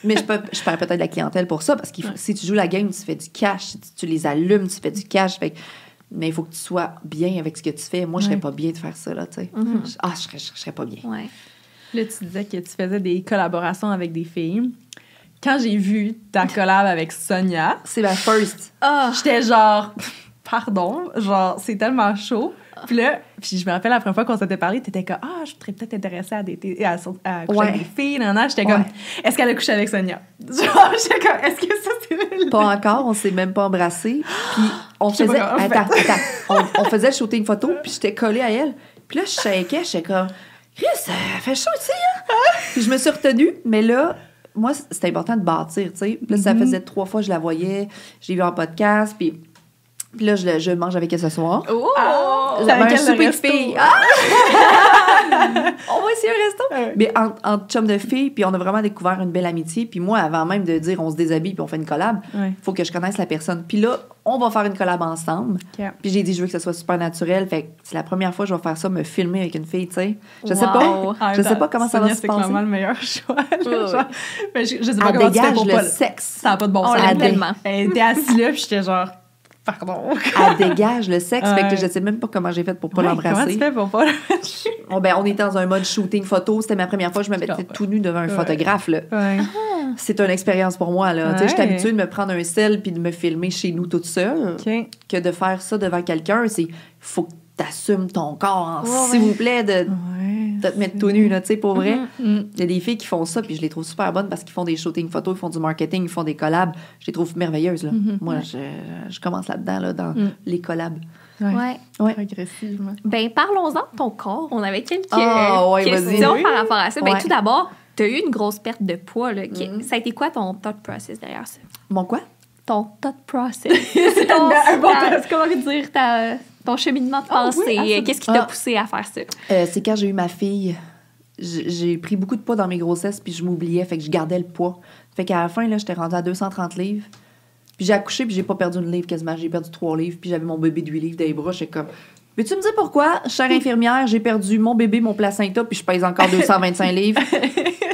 mais je perds peut-être de la clientèle pour ça, parce que si tu joues la game, tu fais du cash. Si tu les allumes, tu fais du cash. Fait que, mais il faut que tu sois bien avec ce que tu fais. Moi, je serais pas bien de faire ça, là, tu sais. Je serais pas bien. Ouais. Là, tu disais que tu faisais des collaborations avec des filles. Quand j'ai vu ta collab avec Sonia, C'est ma first. j'étais genre... Pardon, genre, c'est tellement chaud. Puis là, je me rappelle la première fois qu'on s'était parlé, t'étais comme, je serais peut-être intéressée à coucher avec des filles. J'étais comme, est-ce qu'elle a couché avec Sonia? Genre, j'étais comme, est-ce que ça, c'est... Pas encore, on s'est même pas embrassés. Puis on Je sais faisait... pas comment on Attends. On faisait le shooting photo, puis j'étais collée à elle. Puis là, je shakeais, j'étais comme, Chris, ça fait chaud ici, hein? Puis je me suis retenue, mais là... Moi, c'était important de bâtir, tu sais. Puis là, ça faisait 3 fois que je la voyais. J'ai vu en podcast, puis là, je mange avec elle ce soir. Oh! J'avais un souper de resto. filles. On va essayer un resto. Mais en chum de filles, puis on a vraiment découvert une belle amitié. Puis moi, avant même de dire on se déshabille puis on fait une collab, faut que je connaisse la personne. Puis là, on va faire une collab ensemble. Okay. Puis j'ai dit, je veux que ce soit super naturel. Fait que c'est la première fois que je vais faire ça, me filmer avec une fille, tu sais. Je sais Wow. pas. Je sais pas comment ça va Sonia, se c'est passer. clairement le meilleur choix. Là, Oui. genre. Mais je sais pas Elle comment tu fais dégage pour le pas... sexe. Ça n'a pas de bon On sens. l'aime tellement. Elle était assise là, puis j'étais genre... Pardon. Elle dégage le sexe. Fait que Ouais. je sais même pas comment j'ai fait pour pas Ouais, comment l'embrasser. tu fais pour pas... On était dans un mode shooting photo. C'était ma première fois que je me mettais tout nu devant un photographe, là. Ouais. C'est une expérience pour moi, là. Tu sais, je suis Ouais. habituée de me prendre un sel puis de me filmer chez nous toute seule. OK. Que de faire ça devant quelqu'un, c'est... Faut que t'assumes ton corps, s'il vous plaît, de te mettre tout nu, là, tu sais, pour vrai. Il y a des filles qui font ça, puis je les trouve super bonnes parce qu'ils font des shootings photos, ils font du marketing, ils font des collabs. Je les trouve merveilleuses, là. Moi, je commence là-dedans, là, dans les collabs. Ouais. Ouais. Progressivement. Ben, parlons-en de ton corps. On avait quelques Ah, ouais, vas-y. questions Oui. par rapport à ça. Ben, Ouais. tout d'abord, t'as eu une grosse perte de poids, là. Ça a été quoi ton thought process derrière ça? Mon quoi? Ton thought process. Comment dire ton cheminement de pensée? Oui, qu'est-ce qui t'a poussé à faire ça? C'est quand j'ai eu ma fille, j'ai pris beaucoup de poids dans mes grossesses, puis je m'oubliais, fait que je gardais le poids. Fait qu'à la fin, là, j'étais rendue à 230 livres. Puis j'ai accouché, puis j'ai pas perdu une livre quasiment. J'ai perdu 3 livres, puis j'avais mon bébé de 8 livres dans les bras. J'étais comme, veux-tu me dire pourquoi, chère infirmière, j'ai perdu mon bébé, mon placenta, puis je pèse encore 225 livres?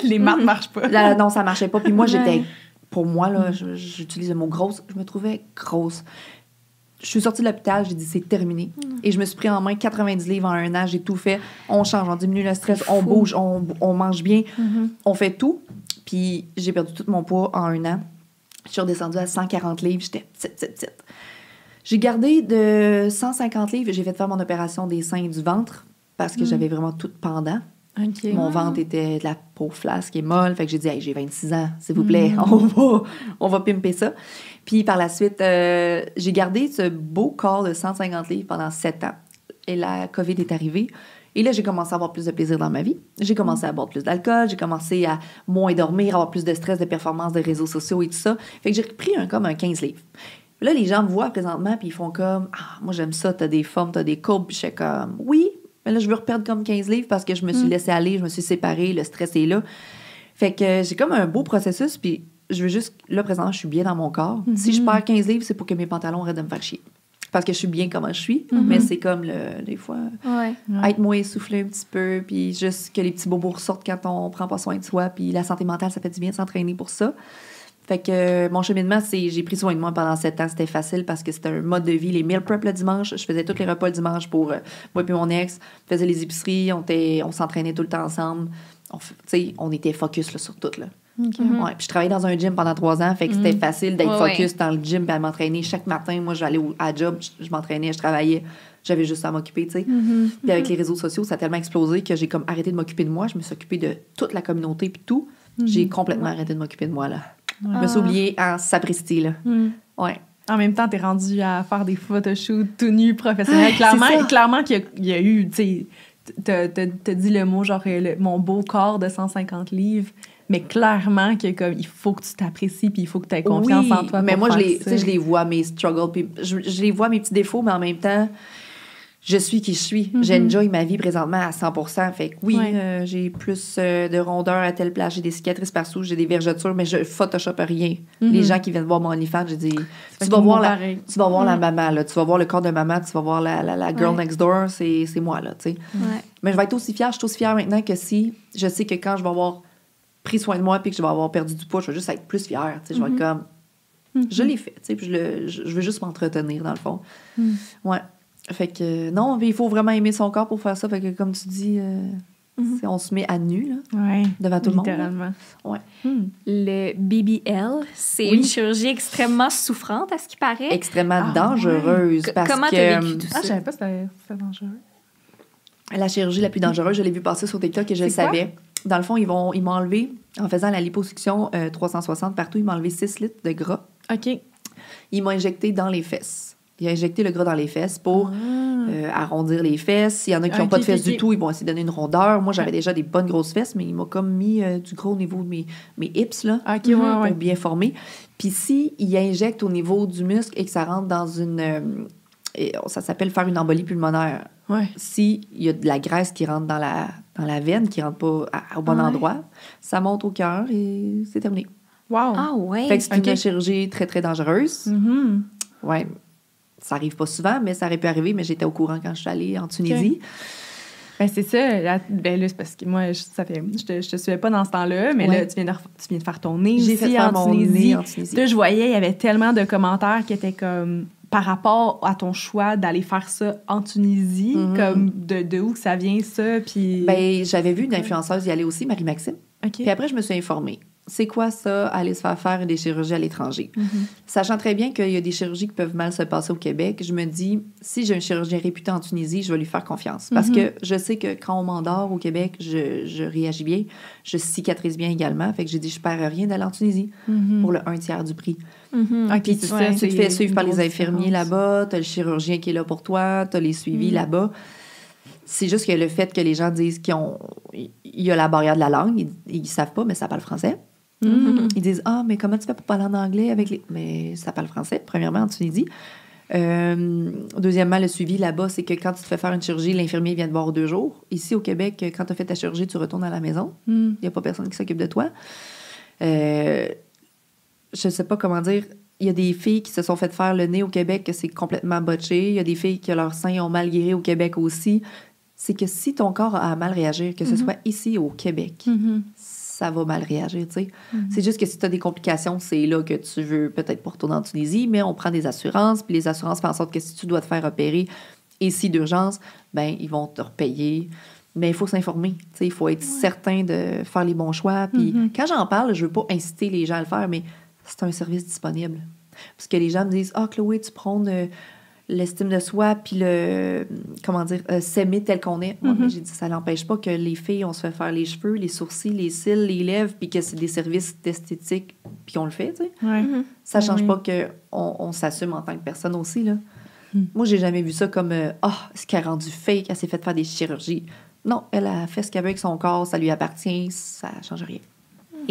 Les maths marchent pas. Là, non, ça marchait pas. Puis moi, j'étais... Pour moi, là, j'utilise le mot grosse. Je me trouvais grosse. Je suis sortie de l'hôpital, j'ai dit c'est terminé. Et je me suis pris en main 90 livres en un an, j'ai tout fait. On change, on diminue le stress, on bouge, on mange bien, on fait tout. Puis j'ai perdu tout mon poids en un an. Je suis redescendue à 140 livres, j'étais petite. J'ai gardé de 150 livres, j'ai fait faire mon opération des seins et du ventre parce que j'avais vraiment tout pendant. Okay. Mon ventre était de la peau flasque et molle. Fait que j'ai dit, hey, j'ai 26 ans, s'il vous plaît, on va pimper ça. Puis par la suite, j'ai gardé ce beau corps de 150 livres pendant 7 ans. Et la COVID est arrivée. Et là, j'ai commencé à avoir plus de plaisir dans ma vie. J'ai commencé à boire plus d'alcool. J'ai commencé à moins dormir, avoir plus de stress, de performance, des réseaux sociaux et tout ça. Fait que j'ai repris comme un 15 livres. Là, les gens me voient présentement, puis ils font comme, moi, j'aime ça, t'as des formes, t'as des courbes. Puis je suis comme, oui. Mais là, je veux reperdre comme 15 livres parce que je me suis laissée aller, je me suis séparée, le stress est là. Fait que j'ai comme un beau processus, puis je veux juste... Là, présentement, je suis bien dans mon corps. Si je perds 15 livres, c'est pour que mes pantalons arrêtent de me faire chier. Parce que je suis bien comment je suis, mais c'est comme, des fois, être moins essoufflé un petit peu, puis juste que les petits bobos ressortent quand on prend pas soin de soi, puis la santé mentale, ça fait du bien de s'entraîner pour ça. Fait que mon cheminement, j'ai pris soin de moi pendant 7 ans. C'était facile parce que c'était un mode de vie. Les meal prep le dimanche, je faisais tous les repas le dimanche pour moi et mon ex. On faisait les épiceries, on s'entraînait tout le temps ensemble. On était focus là, sur tout. Là. Okay. Ouais, puis je travaillais dans un gym pendant 3 ans, fait que c'était facile d'être focus dans le gym et à m'entraîner. Chaque matin, moi, j'allais à la job, je m'entraînais, je travaillais. J'avais juste à m'occuper, tu sais. Puis avec les réseaux sociaux, ça a tellement explosé que j'ai comme arrêté de m'occuper de moi. Je me suis occupée de toute la communauté puis tout. J'ai complètement arrêté de m'occuper de moi, là. Je me suis oubliée en sapristi, là. Ouais. En même temps, t'es rendu à faire des photoshoots tout nu professionnels. Clairement qu'il y a eu, tu sais, t'as dit le mot, genre, mon beau corps de 150 livres, mais clairement que comme il faut que tu t'apprécies puis il faut que tu aies confiance en toi. Mais moi, je les vois, mes struggles, puis je les vois, mes petits défauts, mais en même temps... Je suis qui je suis. J'enjoy ma vie présentement à 100%. Fait que oui, j'ai plus de rondeur à telle place, j'ai des cicatrices partout, j'ai des vergetures, mais je photoshop rien. Les gens qui viennent voir mon OnlyFans, j'ai dit, tu vas voir la maman, là, tu vas voir le corps de maman, tu vas voir la girl next door, c'est moi, là, tu sais. Mais je vais être aussi fière, je suis aussi fière maintenant que si je sais que quand je vais avoir pris soin de moi puis que je vais avoir perdu du poids, je vais juste être plus fière, tu sais, je vais être comme, je l'ai fait, tu sais, puis je veux juste m'entretenir, dans le fond. Ouais. Fait que non, mais il faut vraiment aimer son corps pour faire ça. Fait que comme tu dis, on se met à nu là, devant tout le monde. Littéralement. Ouais. Le BBL, c'est une chirurgie extrêmement souffrante, à ce qui paraît. Extrêmement dangereuse. Parce comment t'as vécu tout ça? Je savais pas que c'était dangereux. La chirurgie la plus dangereuse, je l'ai vu passer sur TikTok et je le savais. Dans le fond, ils m'ont enlevé, en faisant la liposuction 360 partout, ils m'ont enlevé 6 litres de gras. OK. Ils m'ont injecté dans les fesses. Il a injecté le gras dans les fesses pour arrondir les fesses. Il y en a qui n'ont pas de fesses du tout, ils vont essayer de donner une rondeur. Moi, j'avais déjà des bonnes grosses fesses, mais il m'a comme mis du gras au niveau de mes hips, là, pour bien former. Puis il injecte au niveau du muscle et que ça rentre dans une... ça s'appelle faire une embolie pulmonaire. S'il y a de la graisse qui rentre dans la veine, qui ne rentre pas au bon endroit, ça monte au cœur et c'est terminé. Wow! Ah ouais! Fait que c'est une chirurgie très, très dangereuse. Ouais. Ça arrive pas souvent, mais ça aurait pu arriver, mais j'étais au courant quand je suis allée en Tunisie. Ben c'est ça. Là, c'est parce que moi, je te suivais pas dans ce temps-là, mais là, tu viens de faire ton nez J'ai aussi fait faire mon nez en Tunisie. Là, je voyais, il y avait tellement de commentaires qui étaient comme... Par rapport à ton choix d'aller faire ça en Tunisie, comme de où que ça vient, ça, puis... Ben, j'avais vu une influenceuse y aller aussi, Marie-Maxime. Okay. Puis après, je me suis informée. C'est quoi ça, aller se faire des chirurgies à l'étranger? Sachant très bien qu'il y a des chirurgies qui peuvent mal se passer au Québec, je me dis, si j'ai un chirurgien réputé en Tunisie, je vais lui faire confiance. Parce que je sais que quand on m'endort au Québec, je réagis bien, je cicatrise bien également. Fait que j'ai dit, je perds rien d'aller en Tunisie pour le 1/3 du prix. Okay, Puis tu te fais suivre par les infirmiers là-bas, t'as le chirurgien qui est là pour toi, t'as les suivis là-bas. C'est juste que le fait que les gens disent qu'ils il y a la barrière de la langue. Ils savent pas, mais ça parle français. Ils disent « Ah, mais comment tu fais pour parler en anglais avec les... » Mais ça parle français, premièrement, en Tunisie. Deuxièmement, le suivi là-bas, c'est que quand tu te fais faire une chirurgie, l'infirmier vient te voir 2 jours. Ici, au Québec, quand tu as fait ta chirurgie, tu retournes à la maison. Il n'y a pas personne qui s'occupe de toi. Je sais pas comment dire. Il y a des filles qui se sont fait faire le nez au Québec, que c'est complètement botché. Il y a des filles que leurs seins ont mal guéri au Québec aussi. C'est que si ton corps a mal réagi, que ce soit ici ou au Québec, ça va mal réagir, tu sais. C'est juste que si tu as des complications, c'est là que tu veux peut-être pas retourner en Tunisie, mais on prend des assurances, puis les assurances font en sorte que si tu dois te faire opérer ici d'urgence, ben ils vont te repayer. Mais il faut s'informer, tu sais, il faut être certain de faire les bons choix. Puis quand j'en parle, je veux pas inciter les gens à le faire, mais c'est un service disponible. Parce que les gens me disent « Ah, Chloé, tu prônes l'estime de soi, puis s'aimer tel qu'on est. » Moi, mais j'ai dit, ça n'empêche pas que les filles, on se fait faire les cheveux, les sourcils, les cils, les lèvres, puis que c'est des services d'esthétique, puis on le fait, tu sais. Ça change pas qu'on s'assume en tant que personne aussi, là. Moi, j'ai jamais vu ça comme « Ah, ce qu'elle a rendu fake, elle s'est fait faire des chirurgies. » Non, elle a fait ce qu'elle veut avec son corps, ça lui appartient, ça change rien.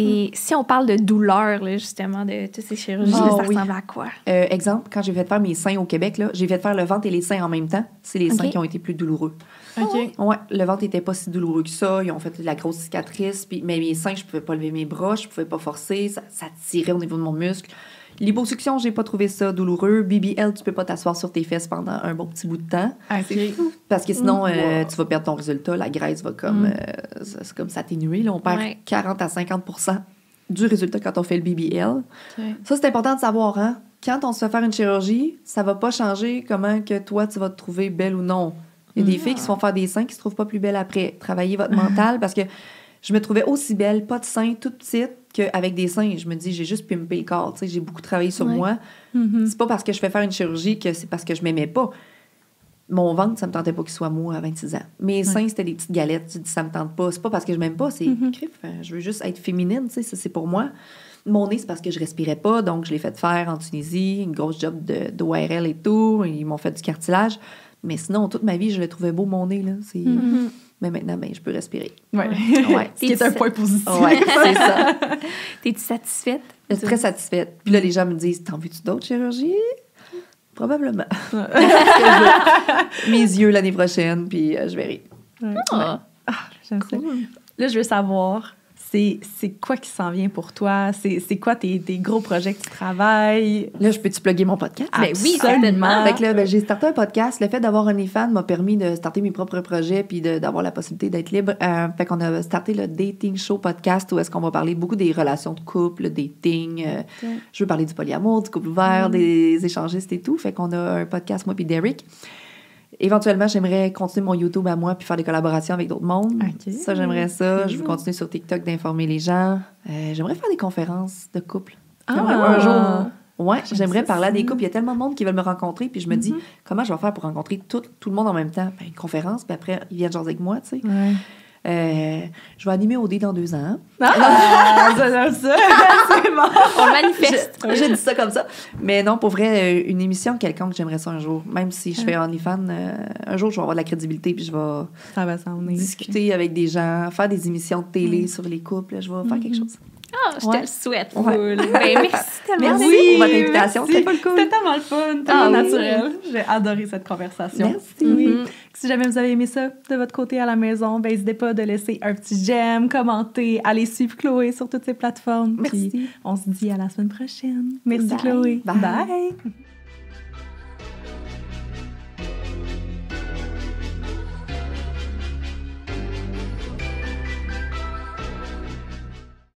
Et si on parle de douleur, là, justement, de toutes ces chirurgies, ça ressemble à quoi? Exemple, quand j'ai fait faire mes seins au Québec, là, j'ai fait faire le ventre et les seins en même temps. C'est les seins qui ont été plus douloureux. Ouais, le ventre n'était pas si douloureux que ça. Ils ont fait de la grosse cicatrice. Mais mes seins, je pouvais pas lever mes bras, je pouvais pas forcer. Ça tirait au niveau de mon muscle. Liposuction, j'ai pas trouvé ça douloureux. BBL, tu peux pas t'asseoir sur tes fesses pendant un bon petit bout de temps. Parce que sinon, tu vas perdre ton résultat. La graisse va comme, c'est comme s'atténuer. Là, on perd 40 à 50 % du résultat quand on fait le BBL. Ça, c'est important de savoir. Hein? Quand on se fait faire une chirurgie, ça va pas changer comment que toi, tu vas te trouver belle ou non. Il y a des filles qui se font faire des seins qui se trouvent pas plus belles après. Travaillez votre mental parce que je me trouvais aussi belle, pas de seins, toute petite, qu'avec des seins. Je me dis, j'ai juste pimpé le corps. Tu sais, j'ai beaucoup travaillé sur moi. C'est pas parce que je fais faire une chirurgie que c'est parce que je m'aimais pas. Mon ventre, ça me tentait pas qu'il soit mou à 26 ans. Mes seins, c'était des petites galettes. Tu dis, ça me tente pas. C'est pas parce que je m'aime pas, c'est je veux juste être féminine, tu sais, ça, c'est pour moi. Mon nez, c'est parce que je respirais pas, donc je l'ai fait faire en Tunisie, une grosse job d'ORL et tout. Ils m'ont fait du cartilage. Mais sinon, toute ma vie, je le trouvais beau, mon nez, là. C'est... Mais maintenant, je peux respirer. Ce qui est un point positif. C'est ça. T'es-tu satisfaite? Je suis très satisfaite. Puis là, les gens me disent, t'en veux-tu d'autres chirurgies? Probablement. Mes yeux l'année prochaine, puis je verrai. J'aime ça. Là, je veux savoir, c'est quoi qui s'en vient pour toi? C'est quoi tes gros projets que tu travailles? Là, je peux-tu plugger mon podcast? Ben oui, certainement. Fait que là, j'ai starté un podcast. Le fait d'avoir un OnlyFans m'a permis de starter mes propres projets puis d'avoir la possibilité d'être libre. Fait qu'on a starté le Dating Show podcast où est-ce qu'on va parler beaucoup des relations de couple, le dating. Je veux parler du polyamour, du couple ouvert, des échangistes et tout. Fait qu'on a un podcast, moi puis Derek. Éventuellement, j'aimerais continuer mon YouTube à moi puis faire des collaborations avec d'autres mondes. Ça, j'aimerais ça. Je veux continuer sur TikTok d'informer les gens. J'aimerais faire des conférences de couple. Un jour. Ouais, j'aimerais parler à des couples. Il y a tellement de monde qui veulent me rencontrer. Puis je me dis, comment je vais faire pour rencontrer tout le monde en même temps? Ben, une conférence, puis après, ils viennent jaser avec moi, tu sais. Je vais animer OD dans 2 ans. J'aime ça. C'est bon. On le manifeste. J'ai dit ça comme ça. Mais non, pour vrai, une émission quelconque, j'aimerais ça un jour. Même si je fais OnlyFans, un jour, je vais avoir de la crédibilité puis je vais discuter avec des gens, faire des émissions de télé sur les couples. Je vais faire quelque chose. Ah, je te le souhaite. Ben, merci tellement. Merci pour votre invitation. C'était pas cool. C'était tellement le fun, tellement naturel. J'ai adoré cette conversation. Merci. Si jamais vous avez aimé ça de votre côté à la maison, ben n'hésitez pas de laisser un petit j'aime, commenter, aller suivre Chloé sur toutes ses plateformes. Merci. Puis on se dit à la semaine prochaine. Merci Bye. Chloé. Bye. Bye.